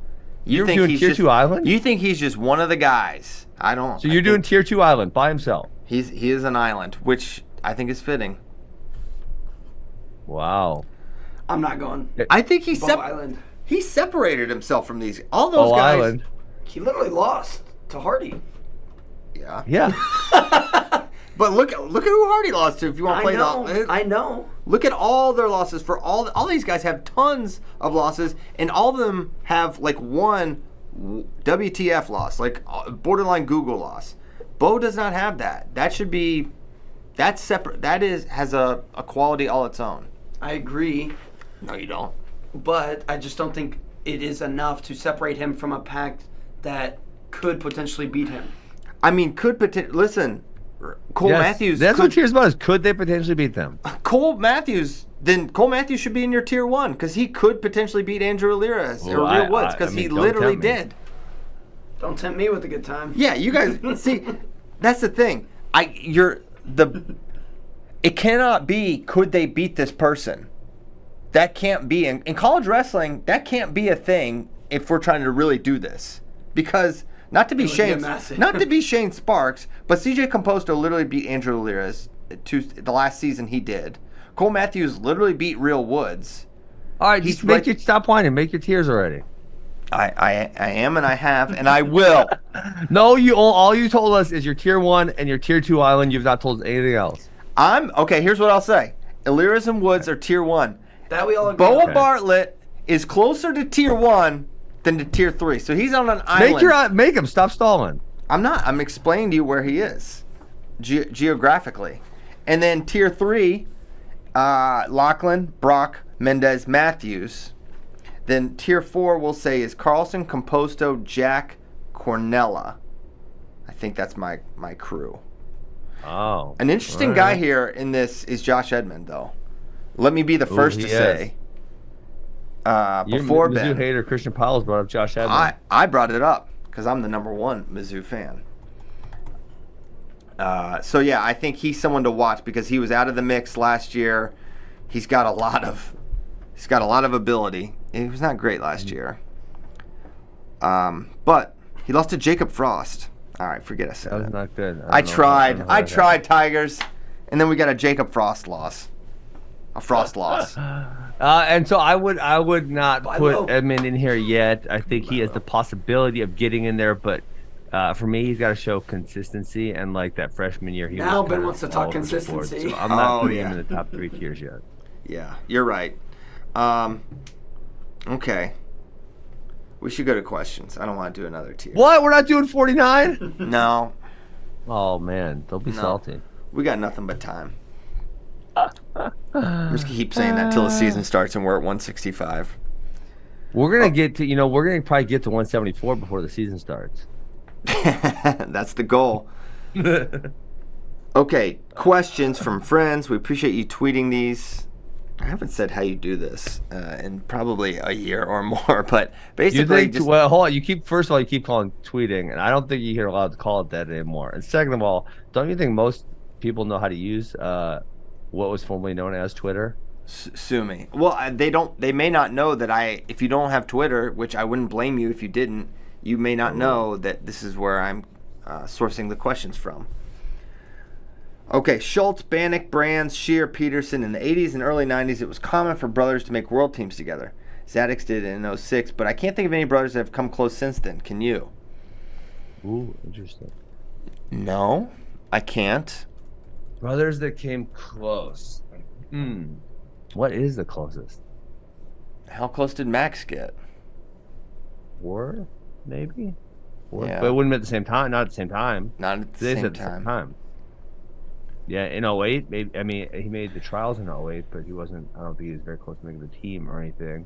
You're doing Tier 2 Island? You think he's just one of the guys. I don't. So you're doing Tier 2 Island by himself? He is an island, which I think is fitting. Wow. I'm not going. I think he separated himself from all those guys. Island. He literally lost to Hardy. Yeah. Yeah. But look at who Hardy lost to. If you want to play I know. Look at all their losses. For all these guys have tons of losses, and all of them have like one WTF loss, like borderline Google loss. Bo does not have that. That's separate. Has a quality all its own. I agree. No, you don't. But I just don't think it is enough to separate him from a pack that could potentially beat him. I mean, listen. Cole Matthews. That's what Tier's about. Is could they potentially beat them? Cole Matthews should be in your Tier 1 because he could potentially beat Andrew Alira or Leah Woods because he literally did. Don't tempt me with a good time. Yeah, you guys see. That's the thing. It cannot be. Could they beat this person? That can't be in college wrestling. That can't be a thing if we're trying to really do this because. Not to be Shane Sparks, but CJ Composto literally beat Andrew Alira the last season he did. Cole Matthews literally beat Real Woods. All right, just stop whining. Make your tiers already. I am and I have and I will. No, all you told us is your Tier 1 and your Tier 2 Island. You've not told us anything else. Okay. Here's what I'll say: Aliras and Woods are Tier 1. That we all agree. Boa Bartlett is closer to Tier 1 than to Tier 3. So he's on an island. Make him stop stalling. I'm not. I'm explaining to you where he is geographically. And then Tier 3, Lachlan, Brock, Mendez, Matthews. Then Tier 4 we'll say is Carlson, Composto, Jack, Cornella. I think that's my crew. Oh. An interesting guy here in this is Josh Edmond, though. Let me be the first to say. Before Mizzou hater Christian Powell's brought up Josh Edmond. I brought it up because I'm the #1 Mizzou fan. So yeah, I think he's someone to watch because he was out of the mix last year. He's got a lot of ability. He was not great last year. But he lost to Jacob Frost. All right, forget I said that was it. not good. I tried, Tigers, and then we got a Jacob Frost loss. A Frost loss. And so I would not put Edmund in here yet. I think he has the possibility of getting in there, but for me, he's got to show consistency. And like that freshman year, now Ben wants to talk consistency. So I'm not putting him in the top 3 tiers yet. Yeah, you're right. Okay. We should go to questions. I don't want to do another tier. What? We're not doing 49? No. Oh man, don't be salty. We got nothing but time. I'm just gonna keep saying that till the season starts and we're at 165. We're gonna get to we're gonna probably get to 174 before the season starts. That's the goal. Okay, questions from friends. We appreciate you tweeting these. I haven't said how you do this in probably a year or more, but basically, hold on. You keep calling tweeting, and I don't think you're allowed to call it that anymore. And second of all, don't you think most people know how to use what was formerly known as Twitter? Sue me. Well, they don't. They may not know that if you don't have Twitter, which I wouldn't blame you if you didn't, you may not know that this is where I'm sourcing the questions from. Okay, Schultz, Bannock, Brands, Shear, Peterson. In the 80s and early 90s, it was common for brothers to make world teams together. Zadix did it in 06, but I can't think of any brothers that have come close since then. Can you? Ooh, interesting. No, I can't. Brothers that came close. What is the closest? How close did Max get? 4, maybe? 4? Yeah. But it wouldn't be at the same time. Not at the same time. Not at the same time. Yeah, in 08, maybe. I mean, he made the trials in 08, but he wasn't. I don't think he was very close to making the team or anything.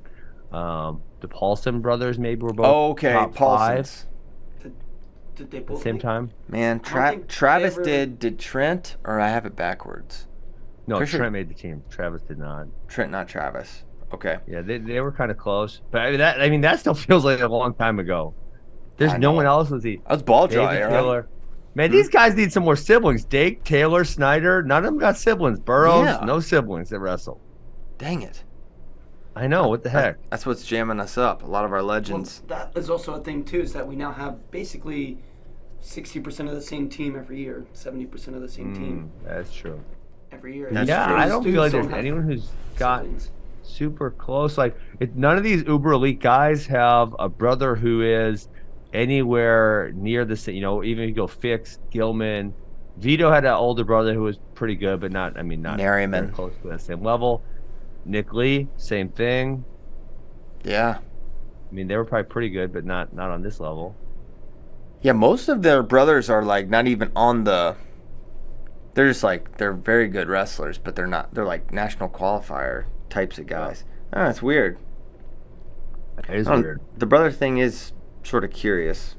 The Paulson brothers maybe were both top Paulsons. 5. Did they both at the same time? Man, Travis did. Did Trent, or I have it backwards? No, Trent made the team. Travis did not. Trent, not Travis. Okay. Yeah, they were kind of close, but that still feels like a long time ago. There's no one else. That was ball draw era. Taylor. Man, these guys need some more siblings. Dake, Taylor, Snyder, none of them got siblings. Burroughs, no siblings that wrestle. Dang it. I know, what the heck? That's what's jamming us up. A lot of our Well, legends. that is also a thing too, is that we now have basically 60% of the same team every year, 70% of the same team That's true. every year. That's Yeah, true. I don't feel like Dudes there's have anyone who's got siblings. super close. Like, none of these uber elite guys have a brother who is anywhere near the same. Even if you go Fix, Gilman, Vito had an older brother who was pretty good, but not very Merriman. close to that same level. Nick Lee, same thing. Yeah. I mean, they were probably pretty good, but not on this level. Yeah, most of their brothers are like not even on the. They're just like they're very good wrestlers, but they're not. They're like national qualifier types of guys. Oh, it's weird. It is I don't- weird. The brother thing is sort of curious.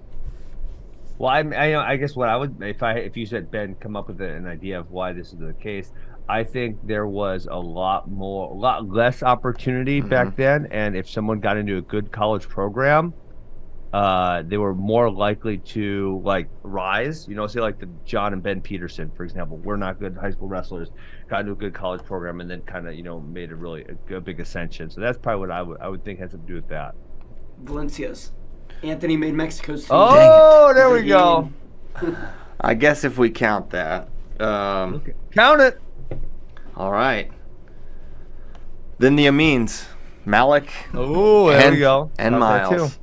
Well, I guess what I would, if you said, Ben, come up with an idea of why this is the case, I think there was a lot less opportunity back then, and if someone got into a good college program, they were more likely to like rise. Say like the John and Ben Peterson, for example, were not good high school wrestlers, got into a good college program, and then kind of made a big ascension. So that's probably what I would think has to do with that. Valencia's. Anthony made Mexico's team. Oh, there we He's a go. union. I guess if we count that. Count it. All right. Then the Amines, Malik Oh, there we go. and Got that Miles. too.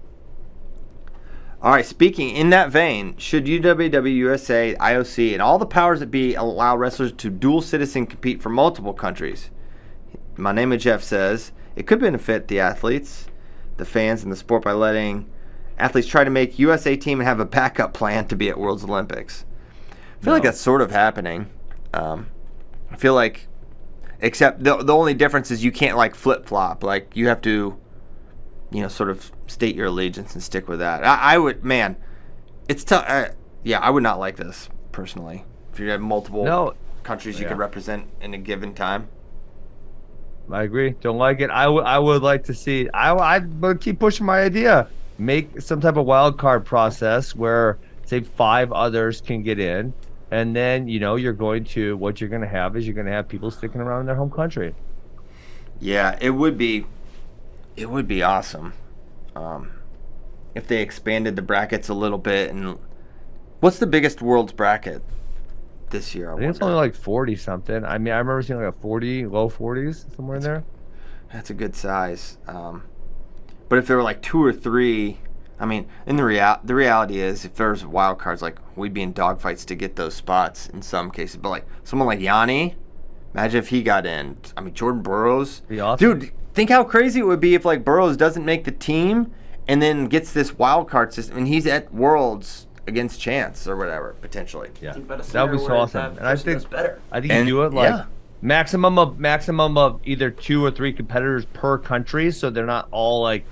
All right, speaking in that vein, should UWW, USA, IOC, and all the powers that be allow wrestlers to dual citizen compete for multiple countries? My name is Jeff says it could benefit the athletes, the fans, and the sport by letting athletes try to make USA team and have a backup plan to be at World's Olympics. I feel like that's sort of happening. I feel like, except the only difference is you can't like flip flop. Like you have to, sort of state your allegiance and stick with that. I would, man, it's tough. Yeah, I would not like this personally. If you had multiple countries you could represent in a given time. I agree. Don't like it. I would like to see. I would keep pushing my idea. Make some type of wild card process where, say, 5 others can get in, and then what you're going to have people sticking around in their home country. Yeah, it would be awesome if they expanded the brackets a little bit. And what's the biggest world's bracket this year? I think it's only like 40 something. I mean, I remember seeing like a 40, low 40s somewhere in there. That's a good size. But if there were like 2 or 3, I mean, in the reality is if there's wild cards, like we'd be in dogfights to get those spots in some cases. But like someone like Yanni, imagine if he got in. I mean, Jordan Burroughs. Be awesome. Dude, think how crazy it would be if like Burroughs doesn't make the team and then gets this wild card system and he's at Worlds against Chance or whatever potentially. Yeah, Think about a that would be scenario so where awesome. that And I person think does better. you do it like yeah. maximum of either 2 or 3 competitors per country, so they're not all like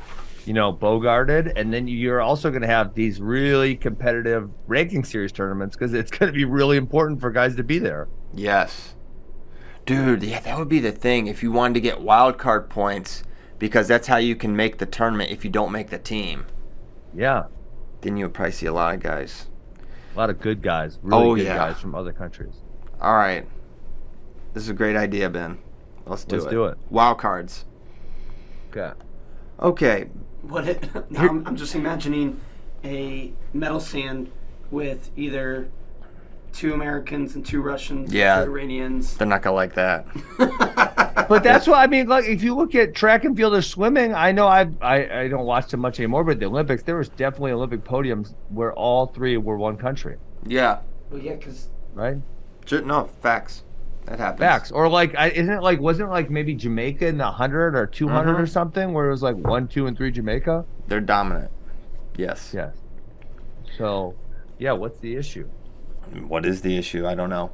bogarted, and then you're also going to have these really competitive ranking series tournaments because it's going to be really important for guys to be there. Yes. Dude, yeah, that would be the thing if you wanted to get wild card points because that's how you can make the tournament if you don't make the team. Yeah, Then you would probably see a lot of guys. a lot of good guys, really good yeah. guys from other countries. All right. This is a great idea, Ben. Let's do it. Wild cards. Okay. Okay. Now I'm just imagining a medal stand with either 2 Americans and 2 Russians, Yeah. 2 Iranians. They're not going to like that. But that's what I mean. Like, if you look at track and field or swimming, I know I don't watch too much anymore. But the Olympics, there was definitely Olympic podiums where all 3 were one country, Yeah. Well, yeah, because right? No, facts. That happens. Facts. Or like, wasn't it like maybe Jamaica in the 100 or 200 or something, where it was like 1, 2, and 3 Jamaica? They're dominant. Yes. Yes. So, yeah, what's the issue? What is the issue? I don't know.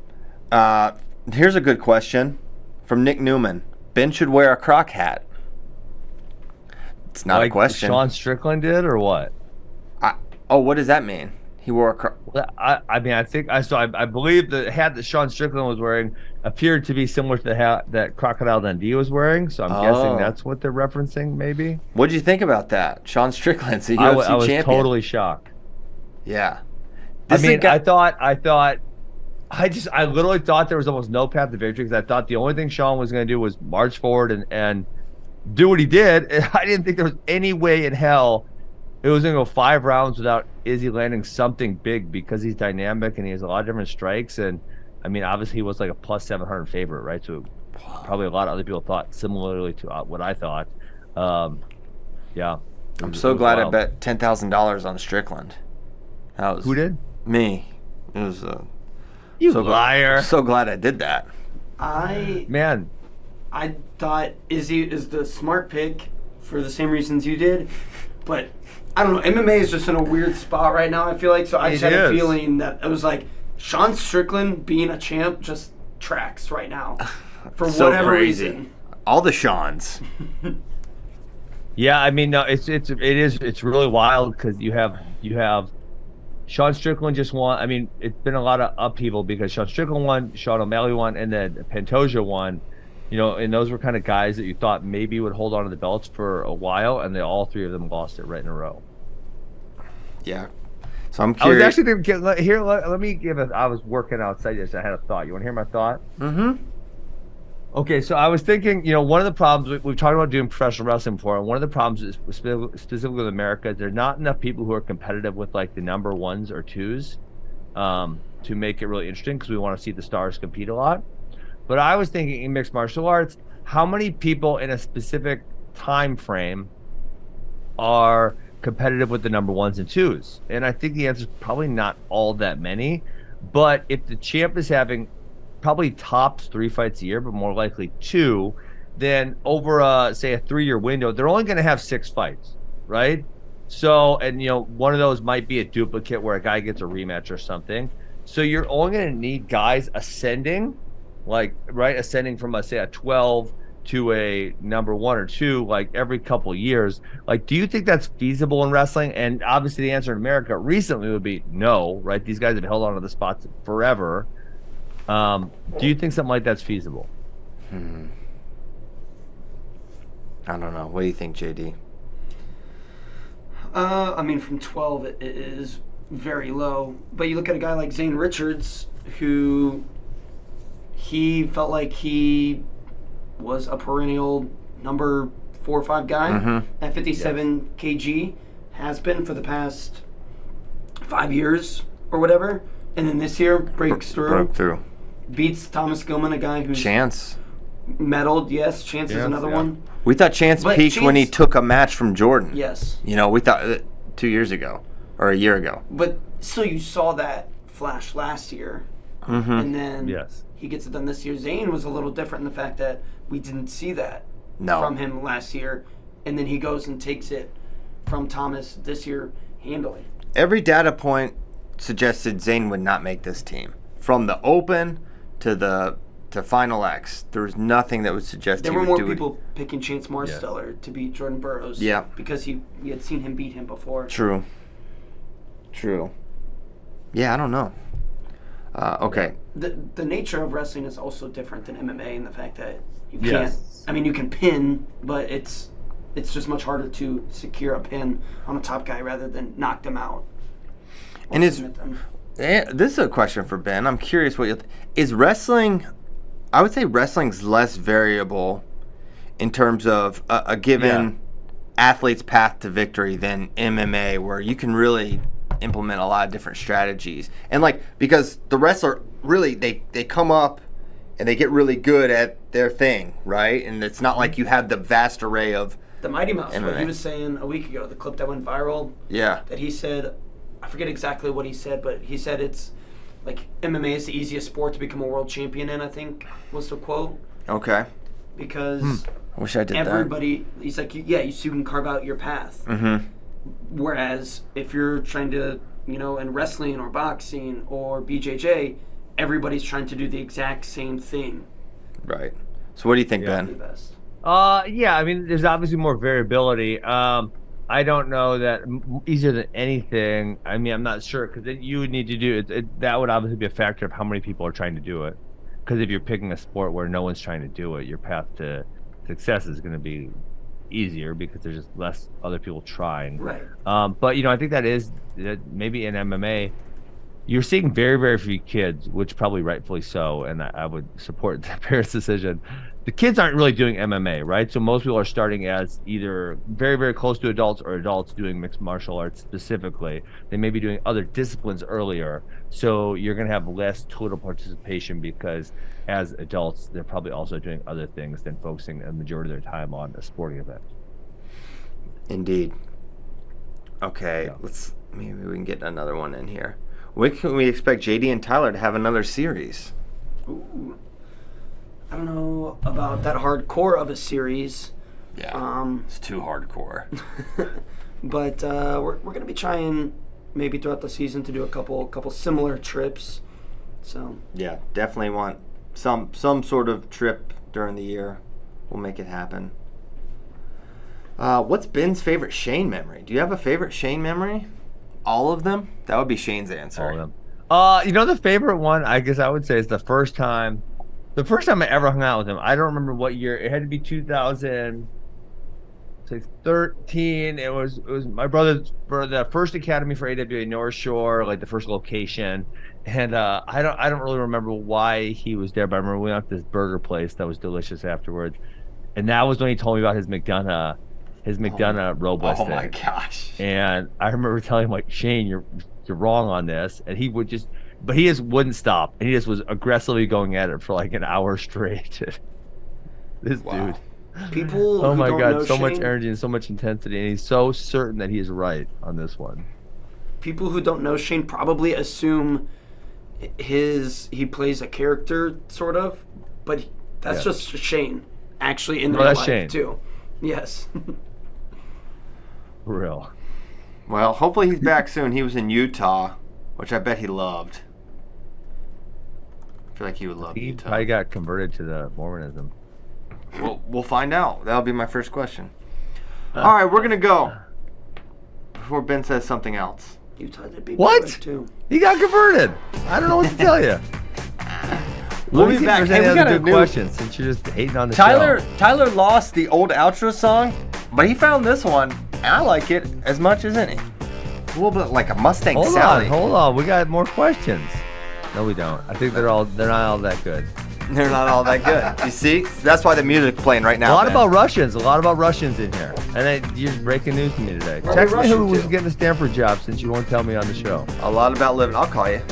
Here's a good question from Nick Newman. Ben should wear a croc hat. It's not Like a question. Sean Strickland did, or what? What does that mean? He wore a croc. Well, I mean, I believe the hat that Sean Strickland was wearing appeared to be similar to the hat that Crocodile Dundee was wearing. So I'm guessing that's what they're referencing, maybe. What did you think about that? Sean Strickland's the UFC I was champion. totally shocked. Yeah. I literally thought there was almost no path to victory because I thought the only thing Sean was going to do was march forward and do what he did. I didn't think there was any way in hell it was going to go 5 rounds without Izzy landing something big, because he's dynamic and he has a lot of different strikes. And I mean, obviously he was like a plus 700 favorite, right? So probably a lot of other people thought similarly to what I thought. Yeah. I'm so glad wild. I bet $10,000 on Strickland. That was who did? Me. It was you so liar. I'm so glad I did that. I thought Izzy is the smart pick for the same reasons you did, but I don't know. MMA is just in a weird spot right now, I feel like. So I just had a feeling that it was like Sean Strickland being a champ just tracks right now for so whatever crazy. reason. All the Seans. Yeah, I mean, no, it's really wild, because you have Sean Strickland just won. I mean, it's been a lot of upheaval because Sean Strickland won, Sean O'Malley won, and then Pantoja won. And those were kind of guys that you thought maybe would hold on to the belts for a while, and all 3 of them lost it right in a row. Yeah. So I'm curious. I was actually thinking, here, let me give I was working outside yesterday. I had a thought. You want to hear my thought? Mm-hmm. Okay, so I was thinking, one of the problems, we've talked about doing professional wrestling before, and one of the problems is specifically with America, is there's not enough people who are competitive with like the number 1s or 2s to make it really interesting, because we want to see the stars compete a lot. But I was thinking in mixed martial arts, how many people in a specific time frame are competitive with the number 1s and 2s? And I think the answer is probably not all that many. But if the champ is having probably tops 3 fights a year, but more likely 2, then over say a 3-year window, they're only going to have 6 fights, right? So, and one of those might be a duplicate where a guy gets a rematch or something. So you're only going to need guys ascending from a 12 to a number 1 or 2, like every couple years. Like, do you think that's feasible in wrestling? And obviously the answer in America recently would be no, right? These guys have held on to the spots forever. Do you think something like that's feasible? I don't know. What do you think, JD? I mean, from 12, it is very low. But you look at a guy like Zane Richards, who he felt like he was a perennial number 4 or 5 guy at 57 kg, has been for the past 5 years or whatever. And then this year broke through. Beats Thomas Gilman, a guy who's Chance medaled. Yes, Chance is another one. We thought Chance peaked when he took a match from Jordan. Yes. We thought 2 years ago or a year ago. But still, you saw that flash last year. And then he gets it done this year. Zane was a little different in the fact that we didn't see that from him last year. And then he goes and takes it from Thomas this year handily. Every data point suggested Zane would not make this team. From the open to Final X, there was nothing that would suggest there he were would more do people picking Chance Marsteller to beat Jordan Burroughs. Yeah. Because we had seen him beat him before. True. Yeah, I don't know. Okay. The nature of wrestling is also different than MMA in the fact that you can't. I mean, you can pin, but it's just much harder to secure a pin on a top guy rather than knock them out. And this is a question for Ben. I'm curious is wrestling. I would say wrestling's less variable in terms of a given athlete's path to victory than MMA, where you can really implement a lot of different strategies. And because the wrestler really they come up and they get really good at their thing, right? And it's not like you have the vast array of the Mighty Mouse. MMA. What he was saying a week ago, the clip that went viral. Yeah. That he said, I forget exactly what he said, but he said it's like MMA is the easiest sport to become a world champion in, I think was the quote. Okay. Because I wish I did everybody, he's like, you can carve out your path. Mm-hmm. Whereas if you're trying to, in wrestling or boxing or BJJ, everybody's trying to do the exact same thing. Right. So what do you think, Ben? I mean, there's obviously more variability. I don't know that easier than anything. I mean, I'm not sure, because you would need to do it. That would obviously be a factor of how many people are trying to do it. Because if you're picking a sport where no one's trying to do it, your path to success is going to be easier because there's just less other people trying. Right. But I think that maybe in MMA, you're seeing very, very few kids, which probably rightfully so, and I would support the parents' decision, the kids aren't really doing MMA, right? So most people are starting as either very, very close to adults or adults doing mixed martial arts specifically. They may be doing other disciplines earlier. So you're going to have less total participation because as adults, they're probably also doing other things than focusing a majority of their time on a sporting event. Indeed. Okay, maybe we can get another one in here. When can we expect JD and Tyler to have another series? Ooh. I don't know about that hardcore of a series. Yeah, it's too hardcore. But we're going to be trying maybe throughout the season to do a couple similar trips. So yeah, definitely want some sort of trip during the year. We'll make it happen. What's Ben's favorite Shane memory? Do you have a favorite Shane memory? All of them? That would be Shane's answer. All of them. The favorite one, I guess I would say, is the first time I ever hung out with him. I don't remember what year. It had to be 2013. It was my brother's for the first academy for AWA North Shore, like the first location. And I don't really remember why he was there, but I remember we went to this burger place that was delicious afterwards. And that was when he told me about his McDonough Robles thing. Oh my gosh. And I remember telling him, like, Shane, you're wrong on this. And he would just wouldn't stop. And he just was aggressively going at it for like an hour straight. This dude. People oh who my don't God, know so Shane, much energy and so much intensity. And he's so certain that he's right on this one. People who don't know Shane probably assume he plays a character, sort of. But that's just Shane, actually, in real life, Shane. too. Yes. For real. Well, hopefully he's back soon. He was in Utah, which I bet he loved. I feel like he would love Utah. I got converted to the Mormonism. We'll find out. That'll be my first question. All right, we're going to go. Before Ben says something else. Utah did be What? too. He got converted. I don't know what to tell you. We'll be back. Hey, Hey, we got a good new question since you're just hating on the Tyler. show. Tyler lost the old outro song, but he found this one, and I like it as much as any. A little bit like a Mustang Sally. Hold on. We got more questions. No, we don't. I think they're not all that good. They're not all that good. You see? That's why the music's playing right now. A lot Ben. about Russians. A lot about Russians in here. And you're breaking news to me today. Well, Text me who Russian was too. getting the Stanford job since you won't tell me on the show. A lot about living. I'll call you.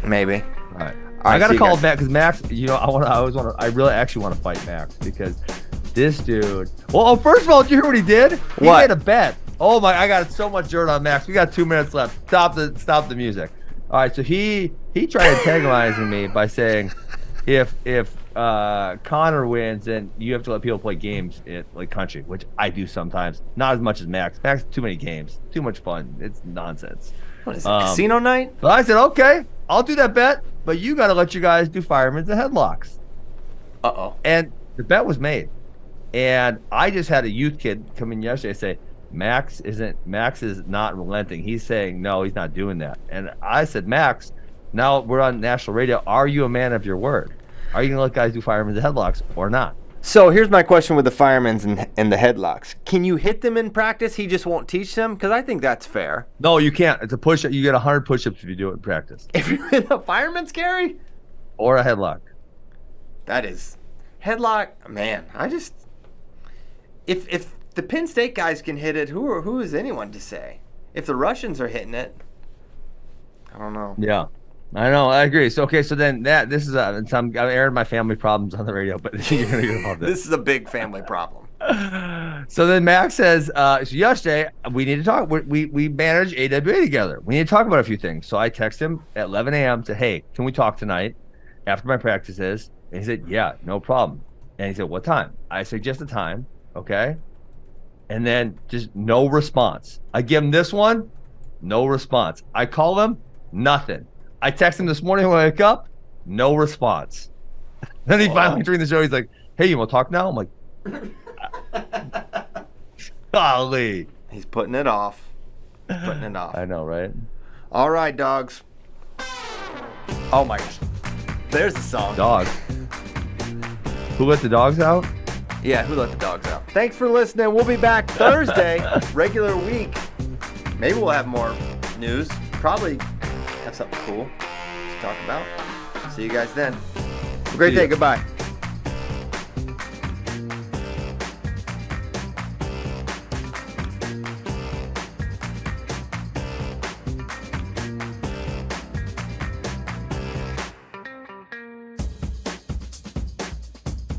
Maybe. All right. All I right, got see to you call guys. Max because Max, I really actually want to fight Max because this dude. Well, first of all, did you hear what he did? He What? made a bet. Oh my! I got so much dirt on Max. We got 2 minutes left. Stop the music. All right, so he tried antagonizing me by saying, if Connor wins, then you have to let people play games in like country, which I do sometimes. Not as much as Max. Max, too many games, too much fun. It's nonsense. What is it, casino night? But I said, okay, I'll do that bet, but you got to let you guys do firemen's and headlocks. Uh-oh. And the bet was made. And I just had a youth kid come in yesterday and say, Max is not relenting. He's saying, no, he's not doing that. And I said, Max, now we're on national radio. Are you a man of your word? Are you going to let guys do firemen's and headlocks or not? So here's my question with the firemen's and the headlocks. Can you hit them in practice? He just won't teach them? Because I think that's fair. No, you can't. It's a push-up. You get 100 push-ups if you do it in practice. If you're in a fireman's carry? Or a headlock. That is. Headlock, man, I just. If the Penn State guys can hit it, who is anyone to say? If the Russians are hitting it, I don't know. Yeah. I know, I agree. So then this is I'm airing my family problems on the radio, but you're gonna hear about this. This is a big family problem. So then Max says, so yesterday we need to talk. We manage AWA together. We need to talk about a few things. So I text him at 11 a.m. said, hey, can we talk tonight after my practices? And he said, yeah, no problem. And he said, what time? I said, just the time, okay? And then just no response. I give him this one, no response. I call him, nothing. I text him this morning when I wake up, no response. Then he finally during the show, he's like, hey, you want to talk now? I'm like, golly. He's putting it off. I know, right? All right, dogs. Oh my gosh. There's the song. Dogs. Who let the dogs out? Yeah, who let the dogs out? Thanks for listening. We'll be back Thursday, regular week. Maybe we'll have more news. Probably have something cool to talk about. See you guys then. Have a great day. Goodbye.